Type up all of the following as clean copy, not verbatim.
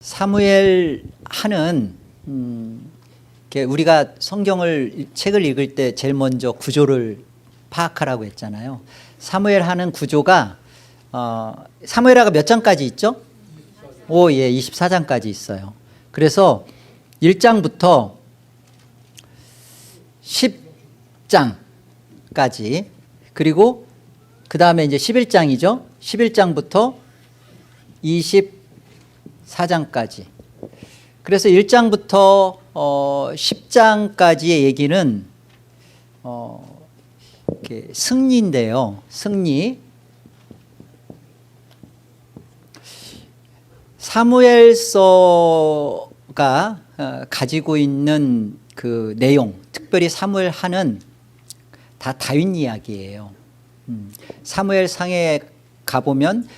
사무엘 하는 우리가 책을 읽을 때 제일 먼저 구조를 파악하라고 했잖아요. 사무엘 하는 구조가 사무엘하가 몇 장까지 있죠? 24장까지 있어요. 그래서 1장부터 10장까지, 그리고 그 다음에 이제 11장이죠. 11장부터 24장까지. 그래서 1장부터 10장까지의 얘기는 승리인데요. 승리. 사무엘서가 가지고 있는 그 내용, 특별히 사무엘 하는 다 다윗 이야기예요. 사무엘상에 가보면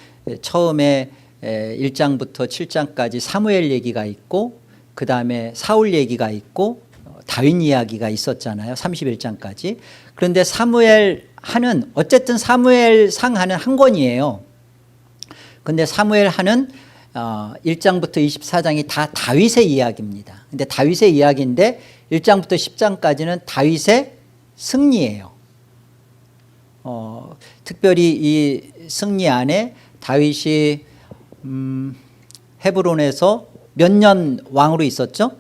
처음에 1장부터 7장까지 사무엘 얘기가 있고, 그 다음에 사울 얘기가 있고, 다윗 이야기가 있었잖아요. 31장까지. 그런데 사무엘 하는, 어쨌든 사무엘상 하는 한 권이에요. 근데 사무엘 하는 1장부터 24장이 다 다윗의 이야기입니다. 근데 다윗의 이야기인데 1장부터 10장까지는 다윗의 승리예요. 특별히 이 승리 안에 다윗이 헤브론에서 몇 년 왕으로 있었죠?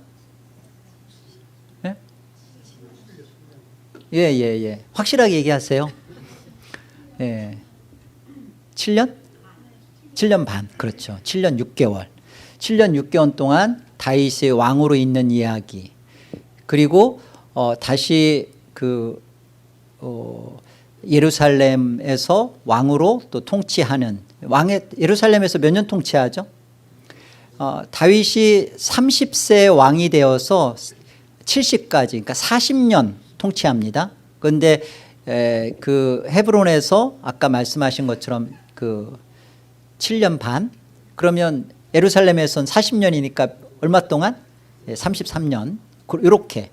예. 확실하게 얘기하세요. 예. 7년? 7년 반. 그렇죠. 7년 6개월. 7년 6개월 동안 다윗이 왕으로 있는 이야기. 그리고 다시 예루살렘에서 왕으로 또 통치하는, 예루살렘에서 몇 년 통치하죠? 다윗이 30세 왕이 되어서 70까지, 그러니까 40년 통치합니다. 그런데 그 헤브론에서 아까 말씀하신 것처럼 7년 반, 그러면 예루살렘에서는 40년이니까 얼마 동안? 33년. 이렇게.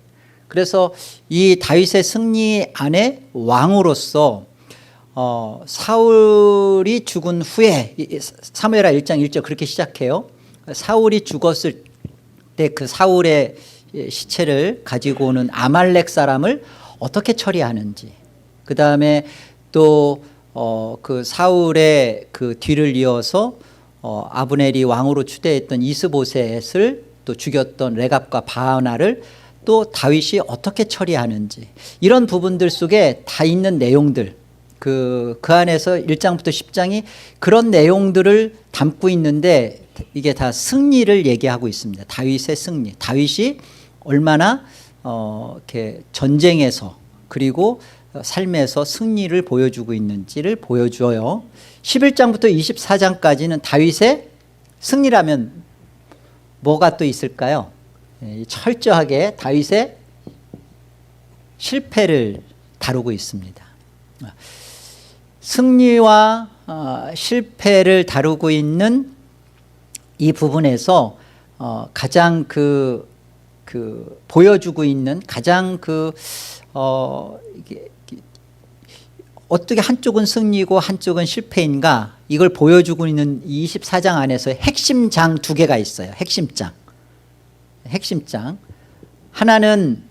그래서 이 다윗의 승리 안에 왕으로서 사울이 죽은 후에, 사무엘하 1장 1절 그렇게 시작해요. 사울이 죽었을 때 그 사울의 시체를 가지고 오는 아말렉 사람을 어떻게 처리하는지, 그 다음에 또 그 사울의 그 뒤를 이어서 아브넬이 왕으로 추대했던 이스보셋을 또 죽였던 레갑과 바하나를 또 다윗이 어떻게 처리하는지, 이런 부분들 속에 다 있는 내용들, 그 안에서 1장부터 10장이 그런 내용들을 담고 있는데, 이게 다 승리를 얘기하고 있습니다. 다윗의 승리. 다윗이 얼마나 이렇게 전쟁에서 그리고 삶에서 승리를 보여주고 있는지를 보여줘요. 11장부터 24장까지는 다윗의 승리라면 뭐가 또 있을까요? 철저하게 다윗의 실패를 다루고 있습니다. 승리와 실패를 다루고 있는 이 부분에서 가장 보여주고 있는 가장 이게 어떻게 한쪽은 승리고 한쪽은 실패인가, 이걸 보여주고 있는 24장 안에서 핵심장 두 개가 있어요. 핵심장. 하나는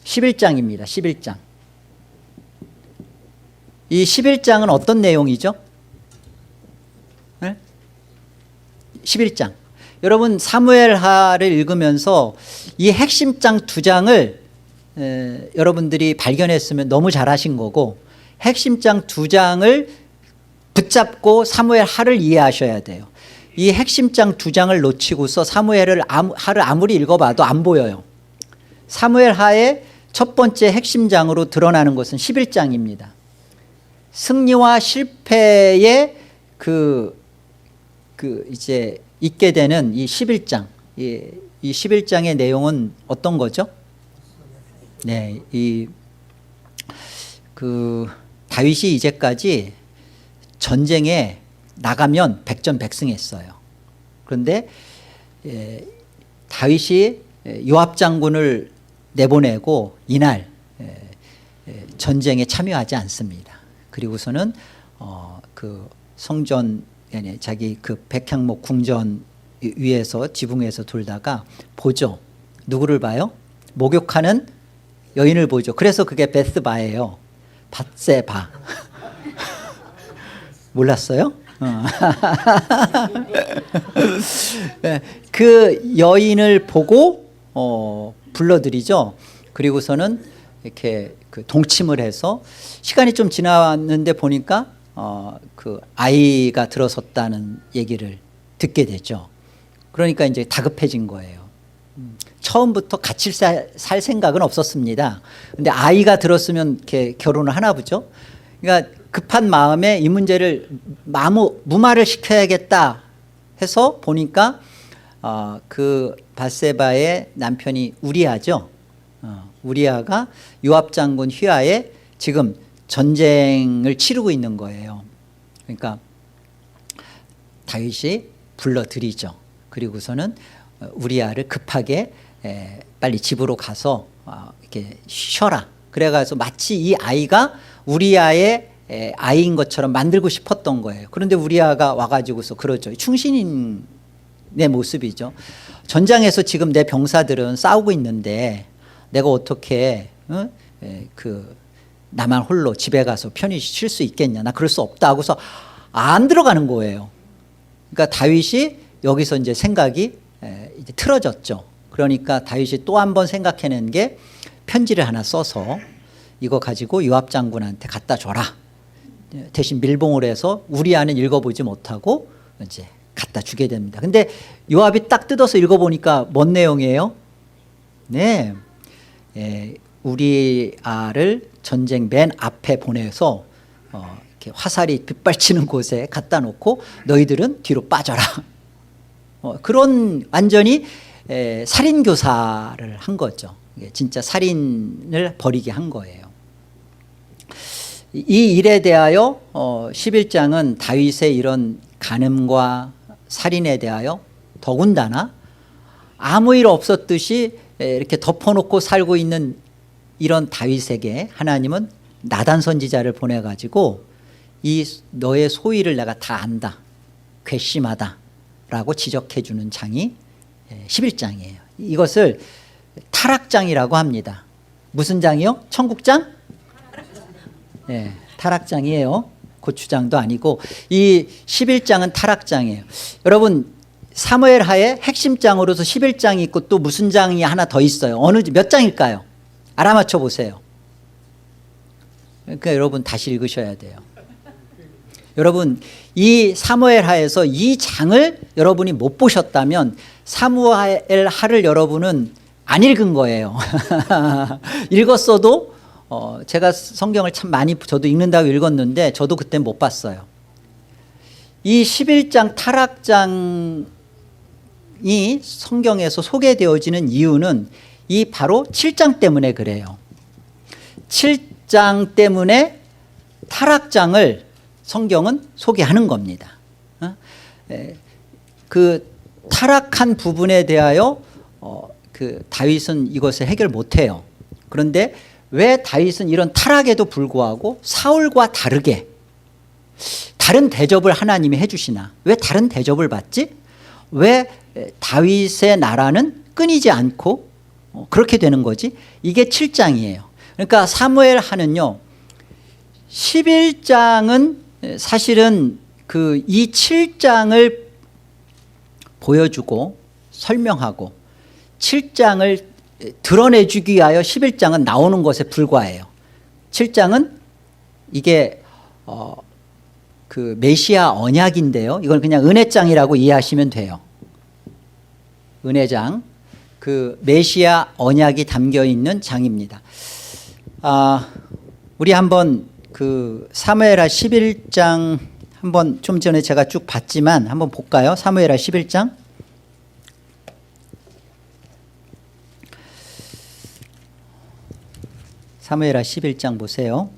11장입니다. 11장. 이 11장은 어떤 내용이죠? 11장. 여러분 사무엘하를 읽으면서 이 핵심장 두 장을 여러분들이 발견했으면 너무 잘하신 거고, 핵심장 두 장을 붙잡고 사무엘하를 이해하셔야 돼요. 이 핵심장 두 장을 놓치고서 사무엘하를 아무리 읽어봐도 안 보여요. 사무엘하의 첫 번째 핵심장으로 드러나는 것은 11장입니다. 승리와 실패의 이제 있게 되는 이 11장. 이 11장의 내용은 어떤 거죠? 네, 다윗이 이제까지 전쟁에 나가면 백전백승했어요. 그런데 다윗이 요압 장군을 내보내고 이날 전쟁에 참여하지 않습니다. 그리고서는 그 성전에 자기 그 백향목 궁전 위에서 지붕에서 돌다가 보죠. 누구를 봐요? 목욕하는 여인을 보죠. 그래서 그게 베스바예요. 밧세바. 몰랐어요? 그 여인을 보고 불러들이죠. 그리고서는 이렇게 그 동침을 해서 시간이 좀 지났는데 보니까 그 아이가 들어섰다는 얘기를 듣게 되죠. 그러니까 이제 다급해진 거예요. 처음부터 같이 살 생각은 없었습니다. 근데 아이가 들었으면 이렇게 결혼을 하나 보죠. 그러니까 급한 마음에 이 문제를 무마를 시켜야겠다 해서 보니까 그 밧세바의 남편이 우리아죠. 우리아가 요압 장군 휘하에 지금 전쟁을 치르고 있는 거예요. 그러니까 다윗이 불러들이죠. 그리고서는 우리아를 급하게 빨리 집으로 가서 이렇게 쉬어라. 그래가지고 마치 이 아이가 우리아의 아이인 것처럼 만들고 싶었던 거예요. 그런데 우리아가 와가지고서 그러죠. 충신인의 모습이죠. 전장에서 지금 내 병사들은 싸우고 있는데 내가 어떻게 나만 홀로 집에 가서 편히 쉴 수 있겠냐. 나 그럴 수 없다 하고서 안 들어가는 거예요. 그러니까 다윗이 여기서 이제 생각이 이제 틀어졌죠. 그러니까 다윗이 또 한 번 생각해낸 게 편지를 하나 써서 이거 가지고 요압 장군한테 갖다 줘라. 대신 밀봉을 해서 우리아는 읽어보지 못하고 이제 갖다 주게 됩니다. 근데 요압이 딱 뜯어서 읽어보니까 뭔 내용이에요? 네, 우리아를 전쟁 맨 앞에 보내서 이렇게 화살이 빗발치는 곳에 갖다 놓고 너희들은 뒤로 빠져라. 그런 완전히 살인교사를 한 거죠. 진짜 살인을 벌이게 한 거예요. 이 일에 대하여 11장은 다윗의 이런 간음과 살인에 대하여 더군다나 아무 일 없었듯이 이렇게 덮어놓고 살고 있는 이런 다윗에게 하나님은 나단 선지자를 보내가지고 이 너의 소위를 내가 다 안다. 괘씸하다. 라고 지적해 주는 장이 11장이에요. 이것을 타락장이라고 합니다. 무슨 장이요? 천국장? 네, 타락장이에요. 고추장도 아니고 이 11장은 타락장이에요. 여러분 사무엘 하에 핵심장으로서 11장이 있고 또 무슨 장이 하나 더 있어요. 몇 장일까요? 알아맞혀 보세요. 그러니까 여러분 다시 읽으셔야 돼요. 여러분 이 사무엘 하에서 이 장을 여러분이 못 보셨다면 사무엘 하를 여러분은 안 읽은 거예요. 읽었어도 제가 성경을 참 많이 저도 읽는다고 읽었는데 저도 그때 못 봤어요. 이 11장 타락장이 성경에서 소개되어지는 이유는 이 바로 7장 때문에 그래요. 7장 때문에 타락장을 성경은 소개하는 겁니다. 그 타락한 부분에 대하여 그 다윗은 이것을 해결 못해요. 그런데 왜 다윗은 이런 타락에도 불구하고 사울과 다르게 다른 대접을 하나님이 해주시나? 왜 다른 대접을 받지? 왜 다윗의 나라는 끊이지 않고 그렇게 되는 거지? 이게 7장이에요. 그러니까 사무엘 하는요 11장은 사실은 그 이 7장을 보여주고 설명하고 7장을 드러내주기 위하여 11장은 나오는 것에 불과해요. 7장은 이게 그 메시아 언약인데요. 이걸 그냥 은혜장이라고 이해하시면 돼요. 은혜장, 그 메시아 언약이 담겨 있는 장입니다. 우리 한번 그 사무엘하 11장 한번 좀 전에 제가 쭉 봤지만 한번 볼까요? 사무엘하 11장. 사무엘하 11장 보세요.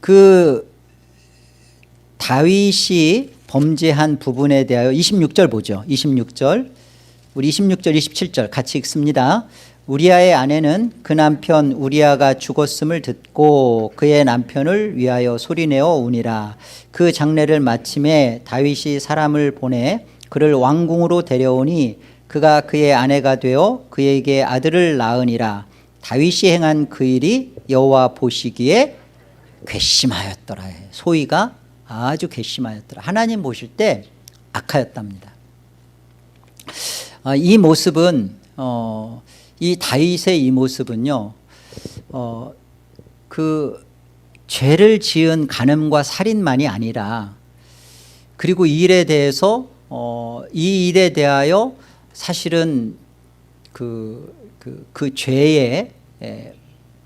그 다윗이 범죄한 부분에 대하여 26절 보죠. 26절. 우리 26절 27절 같이 읽습니다. 우리아의 아내는 그 남편 우리아가 죽었음을 듣고 그의 남편을 위하여 소리내어 우니라. 그 장례를 마침에 다윗이 사람을 보내 그를 왕궁으로 데려오니 그가 그의 아내가 되어 그에게 아들을 낳으니라. 다윗이 행한 그 일이 여호와 보시기에 괘씸하였더라. 소위가 아주 괘씸하였더라. 하나님 보실 때 악하였답니다. 이 모습은 이 다윗의 이 모습은요, 그 죄를 지은 간음과 살인만이 아니라, 그리고 이 일에 대해서 이 일에 대하여 사실은 그 죄에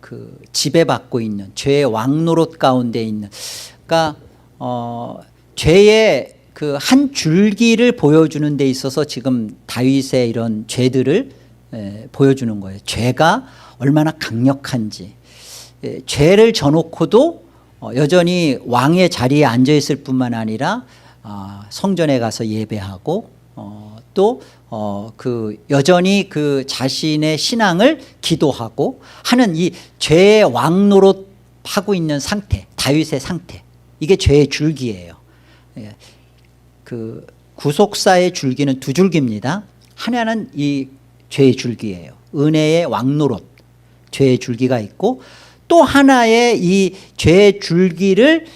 그 지배받고 있는 죄의 왕노릇 가운데 있는, 그러니까 죄의 그 한 줄기를 보여주는 데 있어서 지금 다윗의 이런 죄들을 보여주는 거예요. 죄가 얼마나 강력한지. 죄를 져놓고도 여전히 왕의 자리에 앉아 있을 뿐만 아니라 성전에 가서 예배하고 또 그 여전히 그 자신의 신앙을 기도하고 하는 이 죄의 왕노릇 하고 있는 상태, 다윗의 상태, 이게 죄의 줄기예요. 그 구속사의 줄기는 두 줄기입니다. 하나는 이 죄의 줄기예요. 은혜의 왕노릇, 죄의 줄기가 있고, 또 하나의 이 죄의 줄기를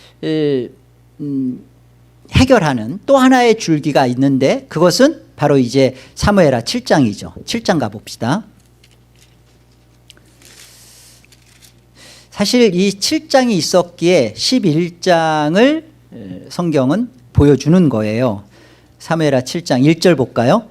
해결하는 또 하나의 줄기가 있는데, 그것은 바로 이제 사무엘하 7장이죠. 7장 가봅시다. 사실 이 7장이 있었기에 11장을 성경은 보여주는 거예요. 사무엘하 7장 1절 볼까요?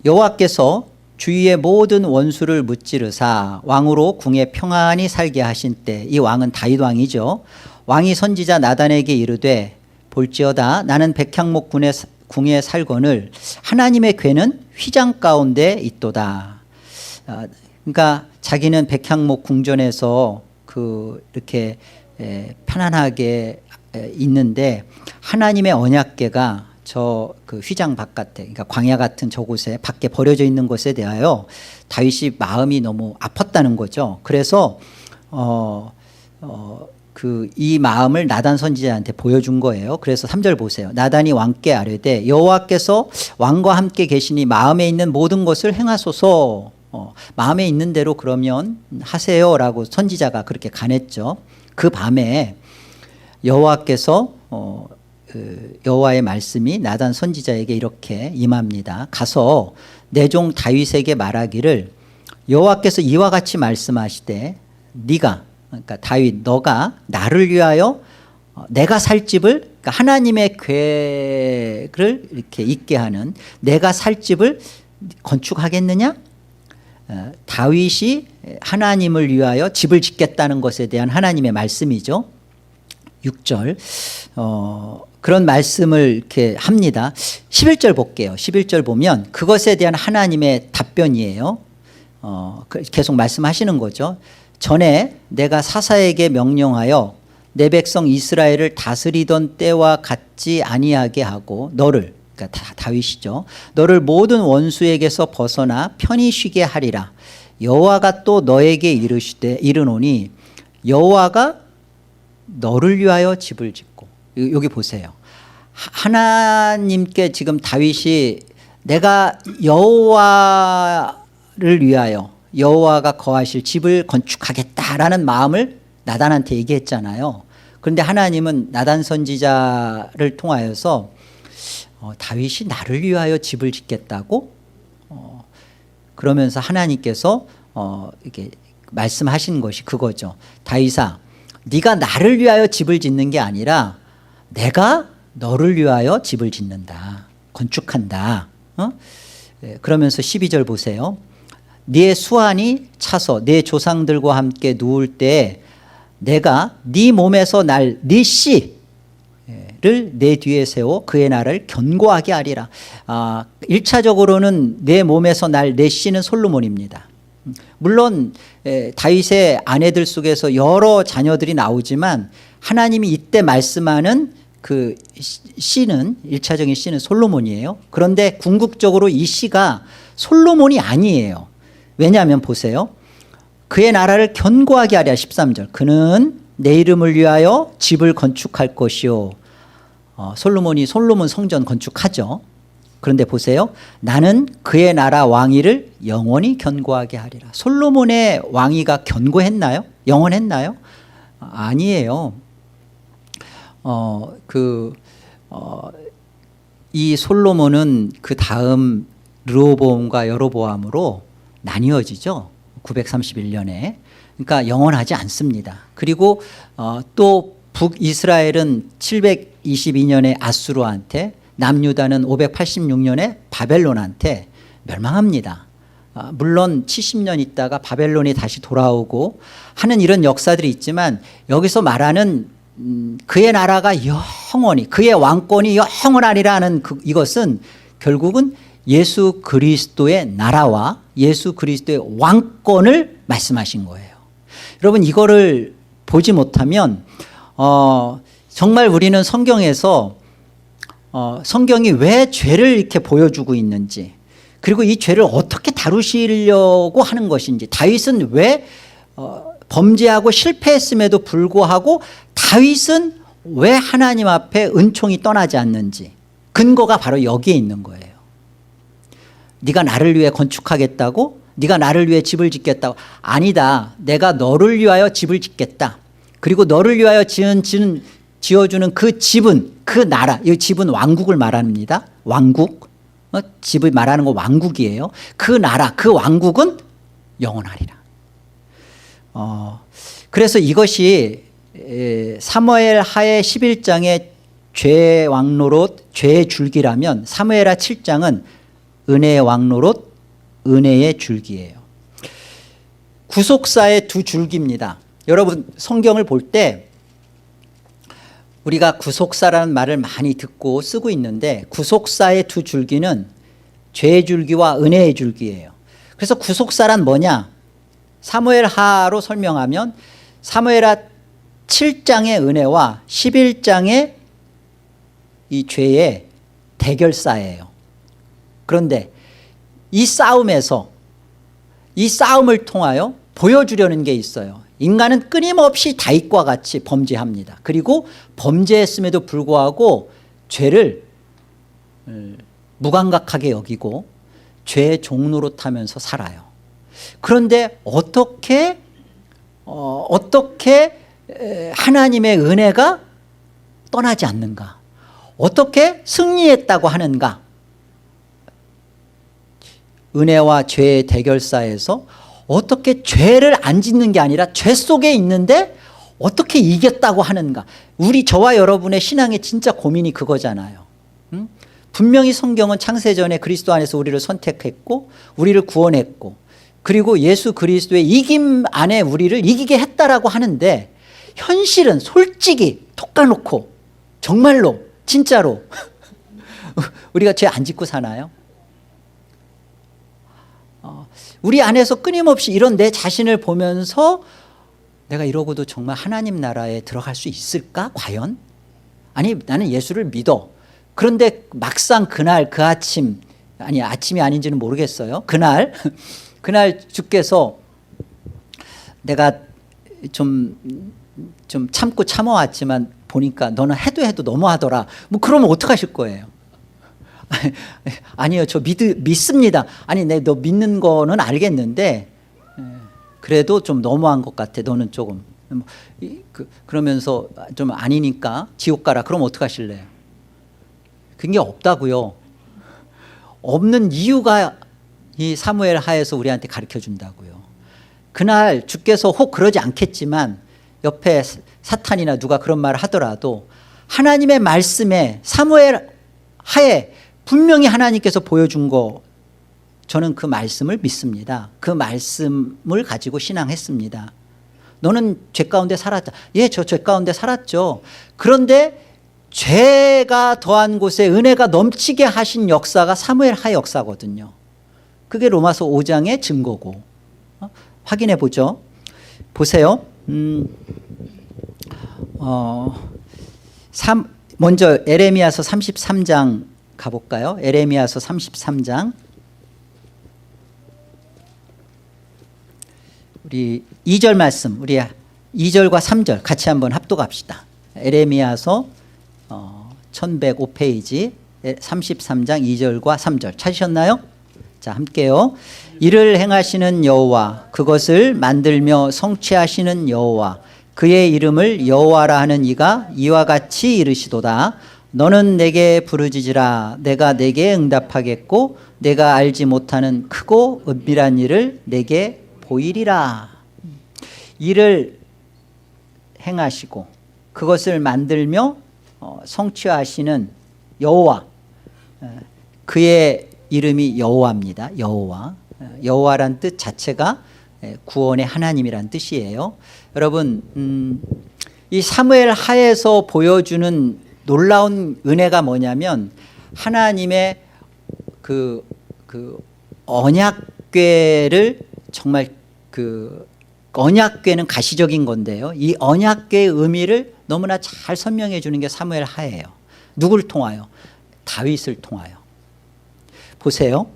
여호와께서 주위의 모든 원수를 무찌르사 왕으로 궁에 평안히 살게 하신 때, 이 왕은 다윗 왕이죠. 왕이 선지자 나단에게 이르되 볼지어다 나는 백향목 궁에 살거늘 하나님의 궤는 휘장 가운데 있도다. 그러니까 자기는 백향목 궁전에서 이렇게 편안하게 있는데 하나님의 언약궤가 저 그 휘장 바깥에, 그러니까 광야 같은 저곳에 밖에 버려져 있는 것에 대하여 다윗이 마음이 너무 아팠다는 거죠. 그래서 이 마음을 나단 선지자한테 보여준 거예요. 그래서 3절 보세요. 나단이 왕께 아뢰되 여호와께서 왕과 함께 계시니 마음에 있는 모든 것을 행하소서. 마음에 있는 대로 그러면 하세요라고 선지자가 그렇게 간했죠. 그 밤에 여호와께서 여호와의 말씀이 나단 선지자에게 이렇게 임합니다. 가서 내 종 다윗에게 말하기를 여호와께서 이와 같이 말씀하시되 네가, 그러니까 다윗, 너가 나를 위하여 내가 살 집을, 그러니까 하나님의 궤를 이렇게 있게 하는 내가 살 집을 건축하겠느냐? 다윗이 하나님을 위하여 집을 짓겠다는 것에 대한 하나님의 말씀이죠. 6절 그런 말씀을 이렇게 합니다. 11절 볼게요. 11절 보면 그것에 대한 하나님의 답변이에요. 계속 말씀하시는 거죠. 전에 내가 사사에게 명령하여 내 백성 이스라엘을 다스리던 때와 같지 아니하게 하고 너를, 그러니까 다윗이죠, 너를 모든 원수에게서 벗어나 편히 쉬게 하리라. 여호와가 또 너에게 이르노니 여호와가 너를 위하여 집을 짓고, 여기 보세요. 하나님께 지금 다윗이 내가 여호와를 위하여 여호와가 거하실 집을 건축하겠다라는 마음을 나단한테 얘기했잖아요. 그런데 하나님은 나단 선지자를 통하여서 다윗이 나를 위하여 집을 짓겠다고 그러면서 하나님께서 이렇게 말씀하신 것이 그거죠. 다윗아, 네가 나를 위하여 집을 짓는 게 아니라 내가 너를 위하여 집을 짓는다, 건축한다. 그러면서 12절 보세요. 네 수완이 차서 네 조상들과 함께 누울 때 내가 네 몸에서 날 네 씨를 내 뒤에 세워 그의 날을 견고하게 하리라. 1차적으로는 내 몸에서 날 내 씨는 솔로몬입니다. 물론 다윗의 아내들 속에서 여러 자녀들이 나오지만 하나님이 이때 말씀하는 그 씨는 1차적인 씨는 솔로몬이에요. 그런데 궁극적으로 이 씨가 솔로몬이 아니에요. 왜냐하면 보세요. 그의 나라를 견고하게 하랴 13절. 그는 내 이름을 위하여 집을 건축할 것이요. 솔로몬 성전 건축하죠. 그런데 보세요. 나는 그의 나라 왕위를 영원히 견고하게 하리라. 솔로몬의 왕위가 견고했나요? 영원했나요? 아니에요. 이 솔로몬은 그 다음 르호보암과 여로보암으로 나뉘어지죠. 931년에. 그러니까 영원하지 않습니다. 그리고 또 북이스라엘은 722년에 아수르한테, 남유다는 586년에 바벨론한테 멸망합니다. 물론 70년 있다가 바벨론이 다시 돌아오고 하는 이런 역사들이 있지만, 여기서 말하는 그의 나라가 영원히, 그의 왕권이 영원하리라는 이것은 결국은 예수 그리스도의 나라와 예수 그리스도의 왕권을 말씀하신 거예요. 여러분, 이거를 보지 못하면 정말 우리는 성경에서 성경이 왜 죄를 이렇게 보여주고 있는지, 그리고 이 죄를 어떻게 다루시려고 하는 것인지, 다윗은 왜 범죄하고 실패했음에도 불구하고 다윗은 왜 하나님 앞에 은총이 떠나지 않는지, 근거가 바로 여기에 있는 거예요. 네가 나를 위해 건축하겠다고? 네가 나를 위해 집을 짓겠다고? 아니다. 내가 너를 위하여 집을 짓겠다. 그리고 너를 위하여 지어주는 그 집은, 그 나라, 이 집은 왕국을 말합니다. 왕국. 집을 말하는 거 왕국이에요. 그 나라, 그 왕국은 영원하리라. 그래서 이것이 사무엘 하에 11장의 죄의 왕노릇, 죄의 줄기라면 사무엘하 7장은 은혜의 왕노릇, 은혜의 줄기예요. 구속사의 두 줄기입니다. 여러분, 성경을 볼 때 우리가 구속사라는 말을 많이 듣고 쓰고 있는데, 구속사의 두 줄기는 죄의 줄기와 은혜의 줄기예요. 그래서 구속사란 뭐냐? 사무엘하로 설명하면 사무엘하 7장의 은혜와 11장의 이 죄의 대결사예요. 그런데 이 싸움에서, 이 싸움을 통하여 보여주려는 게 있어요. 인간은 끊임없이 다윗과 같이 범죄합니다. 그리고 범죄했음에도 불구하고 죄를 무감각하게 여기고 죄의 종노릇하면서 살아요. 그런데 어떻게 하나님의 은혜가 떠나지 않는가? 어떻게 승리했다고 하는가? 은혜와 죄의 대결사에서 어떻게 죄를 안 짓는 게 아니라 죄 속에 있는데 어떻게 이겼다고 하는가? 저와 여러분의 신앙의 진짜 고민이 그거잖아요. 분명히 성경은 창세전에 그리스도 안에서 우리를 선택했고 우리를 구원했고, 그리고 예수 그리스도의 이김 안에 우리를 이기게 했다라고 하는데, 현실은 솔직히 톡 까놓고 정말로 진짜로 우리가 죄 안 짓고 사나요? 우리 안에서 끊임없이 이런 내 자신을 보면서 내가 이러고도 정말 하나님 나라에 들어갈 수 있을까? 과연? 아니, 나는 예수를 믿어. 그런데 막상 그날 그 아침, 아니 아침이 아닌지는 모르겠어요. 그날 주께서 내가 좀 참고 참아왔지만 보니까 너는 해도 너무하더라. 뭐 그러면 어떡하실 거예요? 아니요, 저 믿습니다. 아니, 너 믿는 거는 알겠는데 그래도 좀 너무한 것 같아. 너는 조금. 그러면서 좀 아니니까 지옥 가라. 그럼 어떡하실래요? 그게 없다고요. 없는 이유가 이 사무엘 하에서 우리한테 가르쳐 준다고요. 그날 주께서 혹 그러지 않겠지만 옆에 사탄이나 누가 그런 말을 하더라도 하나님의 말씀에 사무엘 하에 분명히 하나님께서 보여준 거, 저는 그 말씀을 믿습니다. 그 말씀을 가지고 신앙했습니다. 너는 죄 가운데 살았다. 예, 저 죄 가운데 살았죠. 그런데 죄가 더한 곳에 은혜가 넘치게 하신 역사가 사무엘 하 역사거든요. 그게 로마서 5장의 증거고. 확인해 보죠. 보세요. 먼저 에레미야서 33장 가볼까요? 에레미야서 33장. 우리 2절 말씀, 우리 2절과 3절 같이 한번 합독합시다. 에레미야서 1105페이지 33장 2절과 3절 찾으셨나요? 자, 함께요. 이를 행하시는 여호와, 그것을 만들며 성취하시는 여호와, 그의 이름을 여호와라 하는 이가 이와 같이 이르시도다. 너는 내게 부르짖으라. 내가 내게 응답하겠고 내가 알지 못하는 크고 은밀한 일을 내게 보이리라. 이를 행하시고 그것을 만들며 성취하시는 여호와, 그의 이름이 여호와입니다. 여호와. 여호와란 뜻 자체가 구원의 하나님이란 뜻이에요. 여러분, 이 사무엘 하에서 보여주는 놀라운 은혜가 뭐냐면 하나님의 그 언약궤를 정말 언약궤는 가시적인 건데요. 이 언약궤의 의미를 너무나 잘 설명해 주는 게 사무엘 하예요. 누굴 통하여? 다윗을 통하여. 보세요.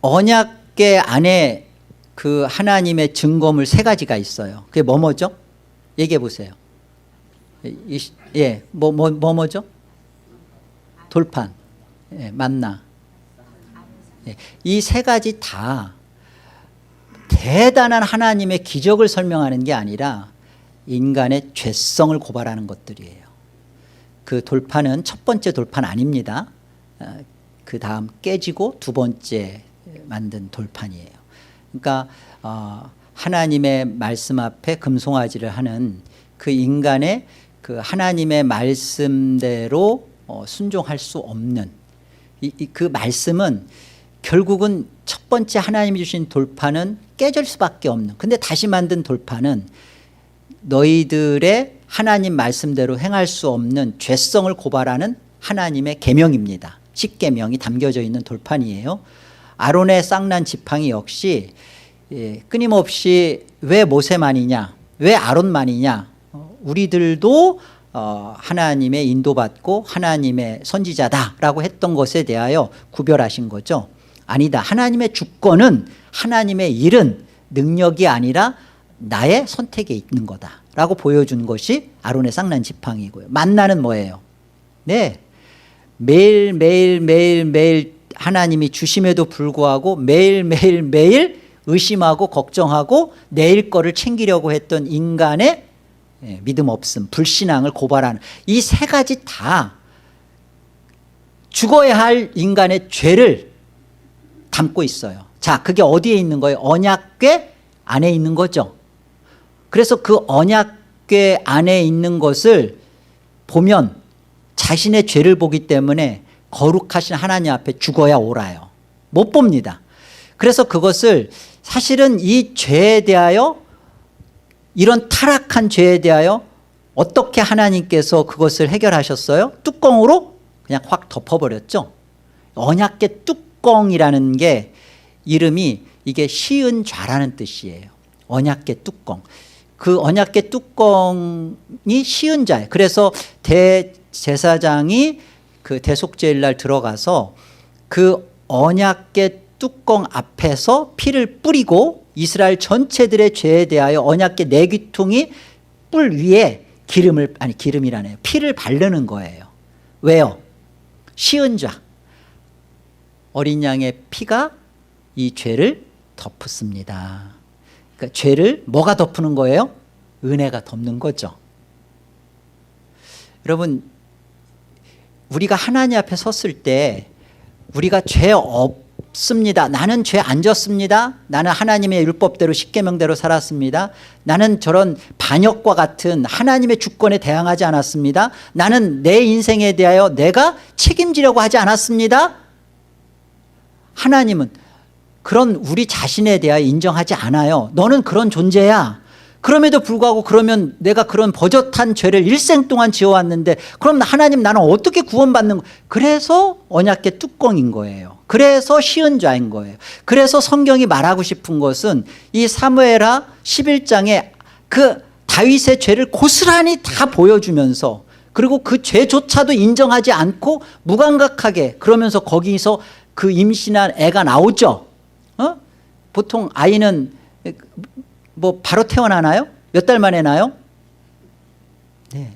언약궤 안에 그 하나님의 증거물 3가지가 있어요. 그게 뭐죠? 얘기해 보세요. 예, 뭐죠? 돌판, 예, 만나. 예, 이 3가지 다 대단한 하나님의 기적을 설명하는 게 아니라 인간의 죄성을 고발하는 것들이에요. 그 돌판은 첫 번째 돌판 아닙니다. 그 다음 깨지고 2번째 만든 돌판이에요. 그러니까 하나님의 말씀 앞에 금송아지를 하는 그 인간의 그 하나님의 말씀대로 순종할 수 없는 그 말씀은 결국은 첫 번째 하나님이 주신 돌판은 깨질 수밖에 없는, 근데 다시 만든 돌판은 너희들의 하나님 말씀대로 행할 수 없는 죄성을 고발하는 하나님의 계명입니다. 10계명이 담겨져 있는 돌판이에요. 아론의 쌍난 지팡이 역시 끊임없이 왜 모세만이냐, 왜 아론만이냐, 우리들도 하나님의 인도받고 하나님의 선지자다라고 했던 것에 대하여 구별하신 거죠. 아니다. 하나님의 주권은, 하나님의 일은 능력이 아니라 나의 선택에 있는 거다라고 보여준 것이 아론의 쌍난 지팡이고요. 만나는 뭐예요? 네, 매일 하나님이 주심에도 불구하고 매일 의심하고 걱정하고 내일 거를 챙기려고 했던 인간의 믿음 없음, 불신앙을 고발하는 이 3가지 다 죽어야 할 인간의 죄를 담고 있어요. 자, 그게 어디에 있는 거예요? 언약궤 안에 있는 거죠. 그래서 그 언약궤 안에 있는 것을 보면 자신의 죄를 보기 때문에 거룩하신 하나님 앞에 죽어야 옳아요. 못 봅니다. 그래서 그것을 사실은 이 죄에 대하여, 이런 타락한 죄에 대하여 어떻게 하나님께서 그것을 해결하셨어요? 뚜껑으로 그냥 확 덮어버렸죠. 언약궤 뚜껑이라는 게 이름이 이게 시은 좌라는 뜻이에요. 언약궤 뚜껑. 그 언약궤 뚜껑이 시은 자예요. 그래서 대제사장이 그 대속죄일 날 들어가서 그 언약궤 뚜껑 앞에서 피를 뿌리고 이스라엘 전체들의 죄에 대하여 언약궤 4귀퉁이 뿔 위에 기름이라네요. 피를 바르는 거예요. 왜요? 시은 자. 어린 양의 피가 이 죄를 덮습니다. 그러니까 죄를 뭐가 덮는 거예요? 은혜가 덮는 거죠. 여러분, 우리가 하나님 앞에 섰을 때 우리가 죄 없습니다. 나는 죄 안 졌습니다. 나는 하나님의 율법대로 10계명대로 살았습니다. 나는 저런 반역과 같은 하나님의 주권에 대항하지 않았습니다. 나는 내 인생에 대하여 내가 책임지려고 하지 않았습니다. 하나님은 그런 우리 자신에 대하여 인정하지 않아요. 너는 그런 존재야. 그럼에도 불구하고 그러면 내가 그런 버젓한 죄를 일생 동안 지어왔는데 그럼 하나님 나는 어떻게 구원받는 거예요? 그래서 언약궤 뚜껑인 거예요. 그래서 시은 자인 거예요. 그래서 성경이 말하고 싶은 것은 이 사무엘하 11장에 그 다윗의 죄를 고스란히 다 보여주면서 그리고 그 죄조차도 인정하지 않고 무감각하게 그러면서 거기서 그 임신한 애가 나오죠. 보통 아이는 뭐 바로 태어나나요? 몇 달 만에 나요? 네,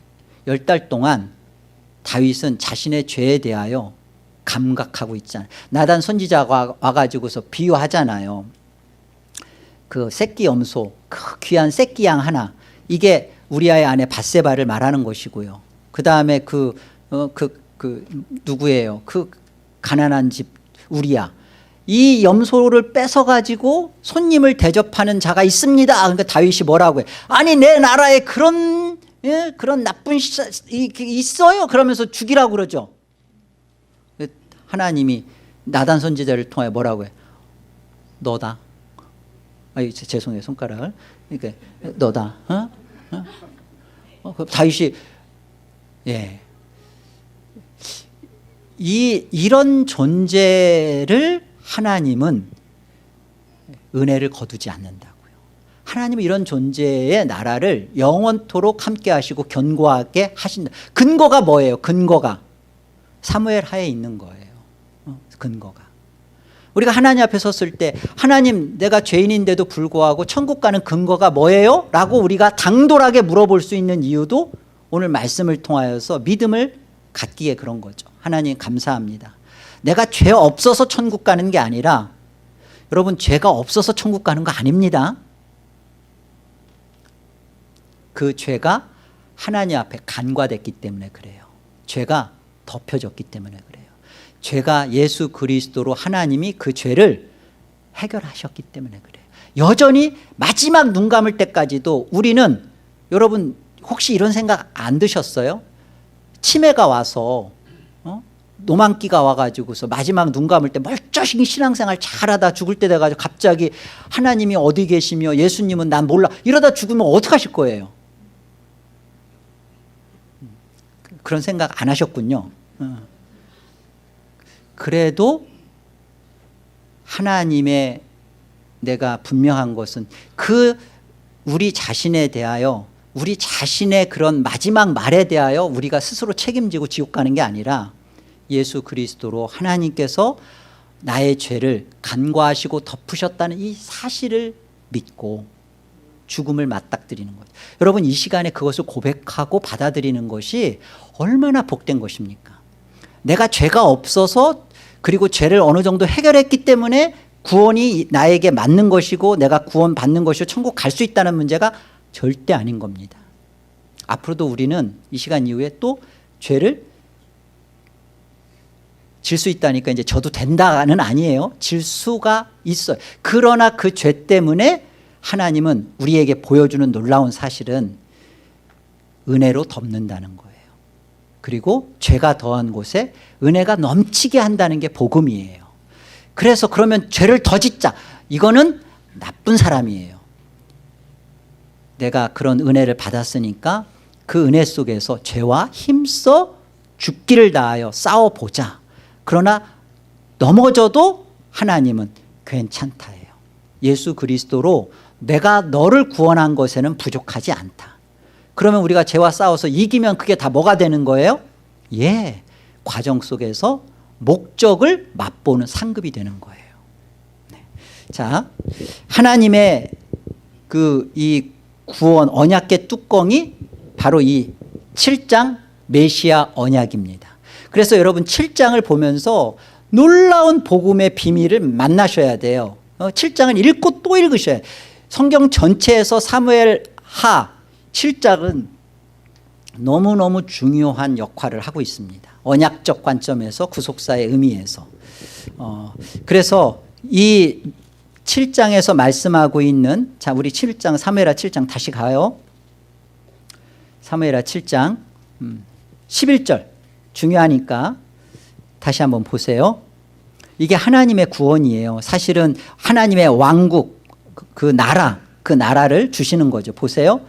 10달 동안 다윗은 자신의 죄에 대하여 감각하고 있잖아요. 나단 선지자가 와가지고서 비유하잖아요. 그 새끼 염소, 그 귀한 새끼 양 하나, 이게 우리아의 아내 밧세바를 말하는 것이고요. 그 다음에 누구예요? 그 가난한 집 우리아. 이 염소를 뺏어가지고 손님을 대접하는 자가 있습니다. 그러니까 다윗이 뭐라고 해? 아니 내 나라에 그런 나쁜 있어요? 그러면서 죽이라고 그러죠. 하나님이 나단 선지자를 통해 뭐라고 해? 너다. 죄송해요, 손가락을. 그러니까 너다. 다윗이 이런 존재를 하나님은 은혜를 거두지 않는다고요. 하나님은 이런 존재의 나라를 영원토록 함께 하시고 견고하게 하신다. 근거가 뭐예요? 근거가 사무엘 하에 있는 거예요. 근거가. 우리가 하나님 앞에 섰을 때 하나님 내가 죄인인데도 불구하고 천국 가는 근거가 뭐예요? 라고 우리가 당돌하게 물어볼 수 있는 이유도 오늘 말씀을 통하여서 믿음을 갖기에 그런 거죠. 하나님 감사합니다. 내가 죄 없어서 천국 가는 게 아니라 여러분 죄가 없어서 천국 가는 거 아닙니다. 그 죄가 하나님 앞에 간과됐기 때문에 그래요. 죄가 덮여졌기 때문에 그래요. 죄가 예수 그리스도로 하나님이 그 죄를 해결하셨기 때문에 그래요. 여전히 마지막 눈 감을 때까지도 우리는 여러분 혹시 이런 생각 안 드셨어요? 치매가 와서 노만기가 와가지고서 마지막 눈 감을 때 멀쩡히 신앙생활 잘하다 죽을 때 돼가지고 갑자기 하나님이 어디 계시며 예수님은 난 몰라 이러다 죽으면 어떡하실 거예요? 그런 생각 안 하셨군요. 그래도 하나님의 내가 분명한 것은 그 우리 자신에 대하여 우리 자신의 그런 마지막 말에 대하여 우리가 스스로 책임지고 지옥 가는 게 아니라 예수 그리스도로 하나님께서 나의 죄를 간과하시고 덮으셨다는 이 사실을 믿고 죽음을 맞닥뜨리는 거죠. 여러분 이 시간에 그것을 고백하고 받아들이는 것이 얼마나 복된 것입니까? 내가 죄가 없어서 그리고 죄를 어느 정도 해결했기 때문에 구원이 나에게 맞는 것이고 내가 구원 받는 것이고 천국 갈 수 있다는 문제가 절대 아닌 겁니다. 앞으로도 우리는 이 시간 이후에 또 죄를 질 수 있다니까 이제 져도 된다는 아니에요. 질 수가 있어요. 그러나 그 죄 때문에 하나님은 우리에게 보여주는 놀라운 사실은 은혜로 덮는다는 거예요. 그리고 죄가 더한 곳에 은혜가 넘치게 한다는 게 복음이에요. 그래서 그러면 죄를 더 짓자. 이거는 나쁜 사람이에요. 내가 그런 은혜를 받았으니까 그 은혜 속에서 죄와 힘써 죽기를 다하여 싸워보자. 그러나 넘어져도 하나님은 괜찮다예요. 예수 그리스도로 내가 너를 구원한 것에는 부족하지 않다. 그러면 우리가 죄와 싸워서 이기면 그게 다 뭐가 되는 거예요? 과정 속에서 목적을 맛보는 상급이 되는 거예요. 자, 하나님의 이 구원 언약궤 뚜껑이 바로 이 7장 메시아 언약입니다. 그래서 여러분 7장을 보면서 놀라운 복음의 비밀을 만나셔야 돼요. 7장을 읽고 또 읽으셔야 돼요. 성경 전체에서 사무엘 하 7장은 너무너무 중요한 역할을 하고 있습니다. 언약적 관점에서 구속사의 의미에서. 그래서 이 7장에서 말씀하고 있는 자 우리 7장 사무엘하 7장 다시 가요. 사무엘하 7장 11절 중요하니까 다시 한번 보세요. 이게 하나님의 구원이에요. 사실은 하나님의 왕국 그 나라를 주시는 거죠. 보세요.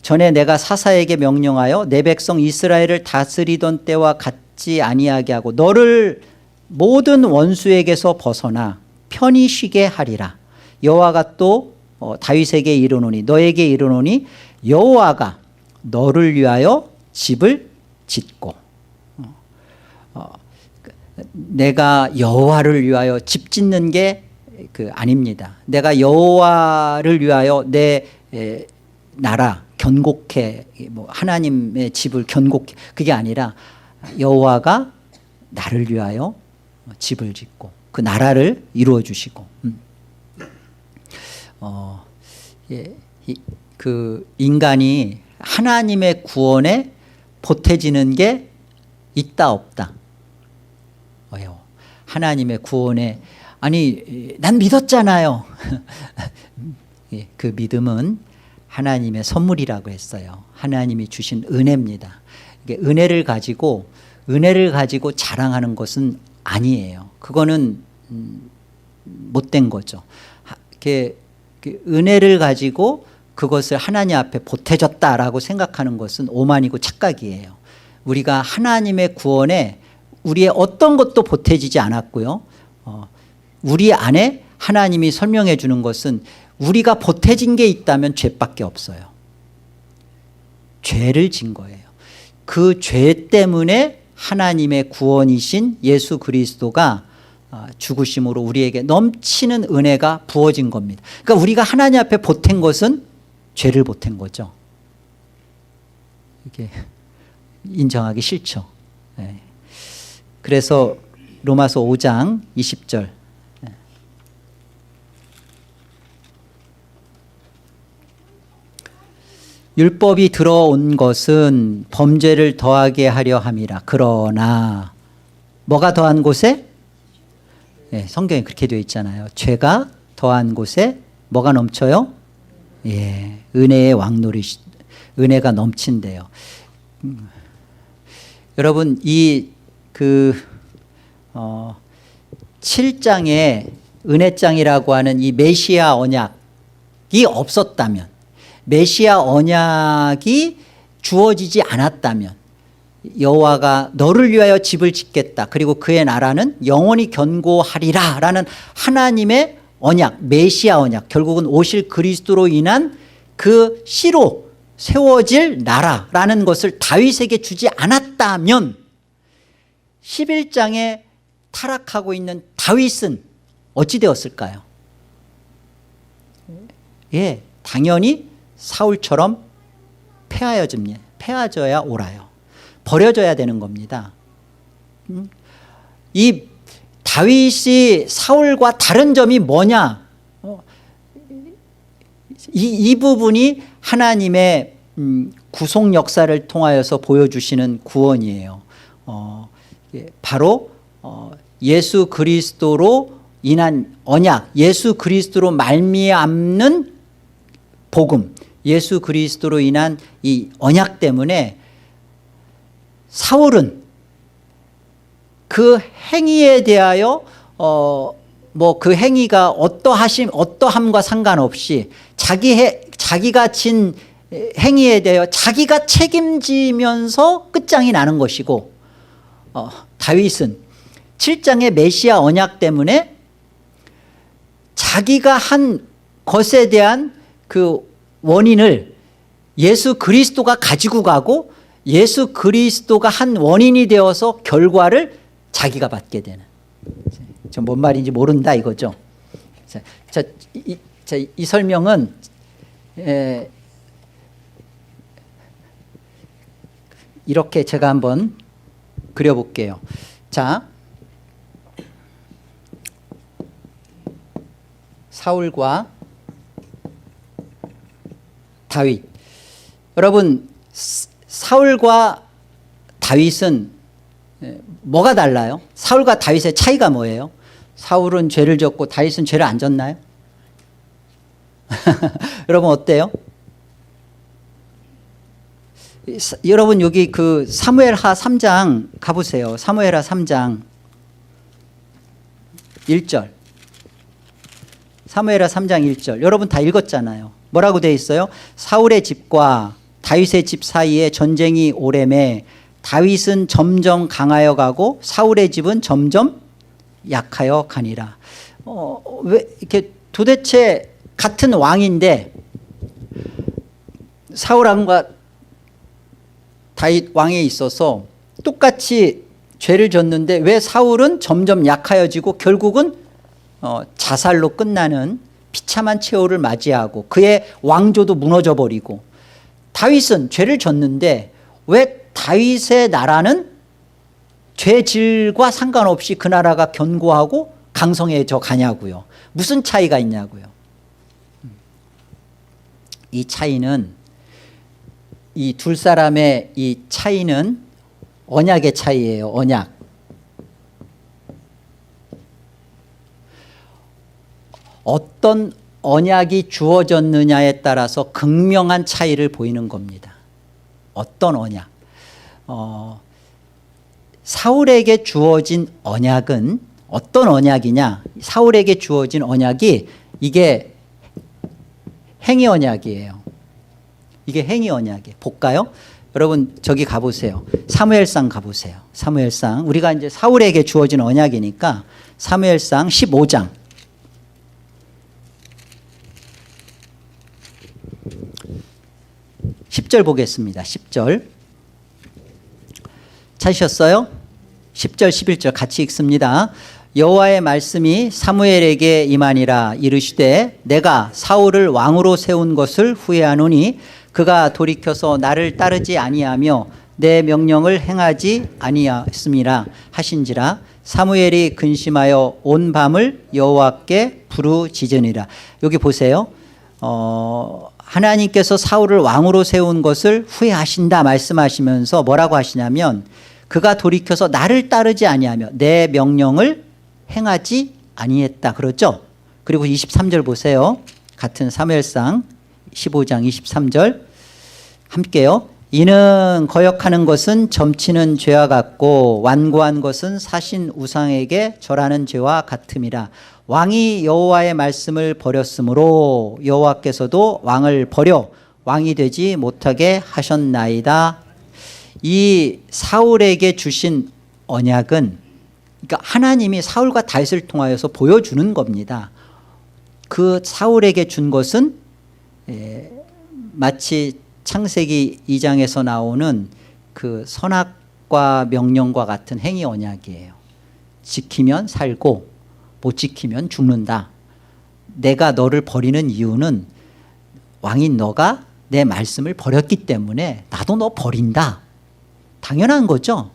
전에 내가 사사에게 명령하여 내 백성 이스라엘을 다스리던 때와 같지 아니하게 하고 너를 모든 원수에게서 벗어나 편히 쉬게 하리라. 여호와가 또 다윗에게 이르노니 너에게 이르노니 여호와가 너를 위하여 집을 짓고 내가 여호와를 위하여 집 짓는 게 아닙니다. 내가 여호와를 위하여 내 나라 견고케 하나님의 집을 견고케 그게 아니라 여호와가 나를 위하여 집을 짓고 그 나라를 이루어 주시고 그 인간이 하나님의 구원에 보태지는 게 있다 없다. 왜요? 하나님의 구원에 아니 난 믿었잖아요. 그 믿음은 하나님의 선물이라고 했어요. 하나님이 주신 은혜입니다. 은혜를 가지고 자랑하는 것은 아니에요. 그거는 못된 거죠. 은혜를 가지고 그것을 하나님 앞에 보태줬다라고 생각하는 것은 오만이고 착각이에요. 우리가 하나님의 구원에 우리의 어떤 것도 보태지지 않았고요. 우리 안에 하나님이 설명해 주는 것은 우리가 보태진 게 있다면 죄밖에 없어요. 죄를 진 거예요. 그 죄 때문에 하나님의 구원이신 예수 그리스도가 죽으심으로 우리에게 넘치는 은혜가 부어진 겁니다. 그러니까 우리가 하나님 앞에 보탠 것은 죄를 보탠 거죠. 이게 인정하기 싫죠. 네. 그래서 로마서 5장 20절 율법이 들어온 것은 범죄를 더하게 하려 함이라. 그러나 뭐가 더한 곳에? 네, 성경에 그렇게 되어 있잖아요. 죄가 더한 곳에 뭐가 넘쳐요? 예, 은혜의 왕노릇, 은혜가 넘친대요. 여러분 이 7장에 은혜장이라고 하는 이 메시아 언약이 없었다면, 메시아 언약이 주어지지 않았다면, 여호와가 너를 위하여 집을 짓겠다, 그리고 그의 나라는 영원히 견고하리라 라는 하나님의 언약, 메시아 언약, 결국은 오실 그리스도로 인한 그 씨로 세워질 나라라는 것을 다윗에게 주지 않았다면 11장에 타락하고 있는 다윗은 어찌 되었을까요? 예, 당연히 사울처럼 패하져야 옳아요. 버려져야 되는 겁니다. 이 다윗이 사울과 다른 점이 뭐냐? 이 부분이 하나님의 구속 역사를 통하여서 보여주시는 구원이에요. 바로 예수 그리스도로 인한 언약, 예수 그리스도로 말미암는 복음, 예수 그리스도로 인한 이 언약 때문에 사울은 그 행위에 대하여 그 행위가 어떠함과 상관없이 자기가 진 행위에 대하여 자기가 책임지면서 끝장이 나는 것이고, 다윗은 7장의 메시아 언약 때문에 자기가 한 것에 대한 그 원인을 예수 그리스도가 가지고 가고, 예수 그리스도가 한 원인이 되어서 결과를 자기가 받게 되는. 저 뭔 말인지 모른다 이거죠. 이 설명은 이렇게 제가 한번 그려볼게요. 자, 사울과 다윗. 여러분, 사울과 다윗은 뭐가 달라요? 사울과 다윗의 차이가 뭐예요? 사울은 죄를 졌고 다윗은 죄를 안 졌나요? 여러분 어때요? 여러분 여기 그 사무엘하 3장 가보세요. 사무엘하 3장 1절. 사무엘하 3장 1절. 여러분 다 읽었잖아요. 뭐라고 되어 있어요? 사울의 집과 다윗의 집 사이에 전쟁이 오래매 다윗은 점점 강하여 가고 사울의 집은 점점 약하여 가니라. 왜 이렇게 도대체 같은 왕인데 사울 왕과 다윗 왕에 있어서 똑같이 죄를 졌는데 왜 사울은 점점 약하여지고 결국은 자살로 끝나는 비참한 최후를 맞이하고 그의 왕조도 무너져 버리고, 다윗은 죄를 졌는데 왜 다윗의 나라는 죄질과 상관없이 그 나라가 견고하고 강성해져 가냐고요. 무슨 차이가 있냐고요. 이 차이는, 이 두 사람의 이 차이는 언약의 차이예요. 언약. 어떤 언약이 주어졌느냐에 따라서 극명한 차이를 보이는 겁니다. 어떤 언약. 사울에게 주어진 언약은 어떤 언약이냐. 사울에게 주어진 언약이 이게 행위 언약이에요. 이게 행위 언약이에요. 볼까요? 여러분 저기 가보세요. 사무엘상 가보세요. 사무엘상. 우리가 이제 사울에게 주어진 언약이니까 사무엘상 15장. 10절 보겠습니다. 10절. 찾으셨어요? 10절 11절 같이 읽습니다. 여호와의 말씀이 사무엘에게 임하니라. 이르시되 내가 사울을 왕으로 세운 것을 후회하노니 그가 돌이켜서 나를 따르지 아니하며 내 명령을 행하지 아니하였음이라 하신지라. 사무엘이 근심하여 온 밤을 여호와께 부르짖으니라. 여기 보세요. 하나님께서 사울을 왕으로 세운 것을 후회하신다 말씀하시면서 뭐라고 하시냐면 그가 돌이켜서 나를 따르지 아니하며 내 명령을 행하지 아니했다 그렇죠. 그리고 23절 보세요. 같은 사무엘상 15장 23절 함께요. 이는 거역하는 것은 점치는 죄와 같고 완고한 것은 사신 우상에게 절하는 죄와 같음이라. 왕이 여호와의 말씀을 버렸으므로 여호와께서도 왕을 버려 왕이 되지 못하게 하셨나이다. 이 사울에게 주신 언약은, 그러니까 하나님이 사울과 다윗을 통하여서 보여주는 겁니다. 그 사울에게 준 것은 마치 창세기 2장에서 나오는 그 선악과 명령과 같은 행위 언약이에요. 지키면 살고 못 지키면 죽는다. 내가 너를 버리는 이유는 왕인 너가 내 말씀을 버렸기 때문에 나도 너 버린다. 당연한 거죠.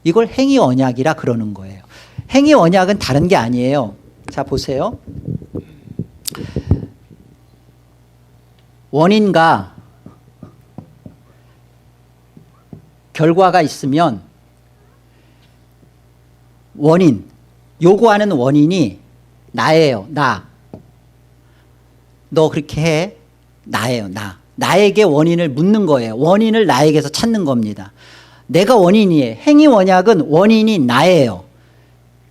이걸 행위 언약이라 그러는 거예요. 행위 언약은 다른 게 아니에요. 자 보세요. 원인과 결과가 있으면 원인, 요구하는 원인이 나예요. 나. 너 그렇게 해. 나예요. 나. 나에게 원인을 묻는 거예요. 원인을 나에게서 찾는 겁니다. 내가 원인이에요. 행위 언약은 원인이 나예요.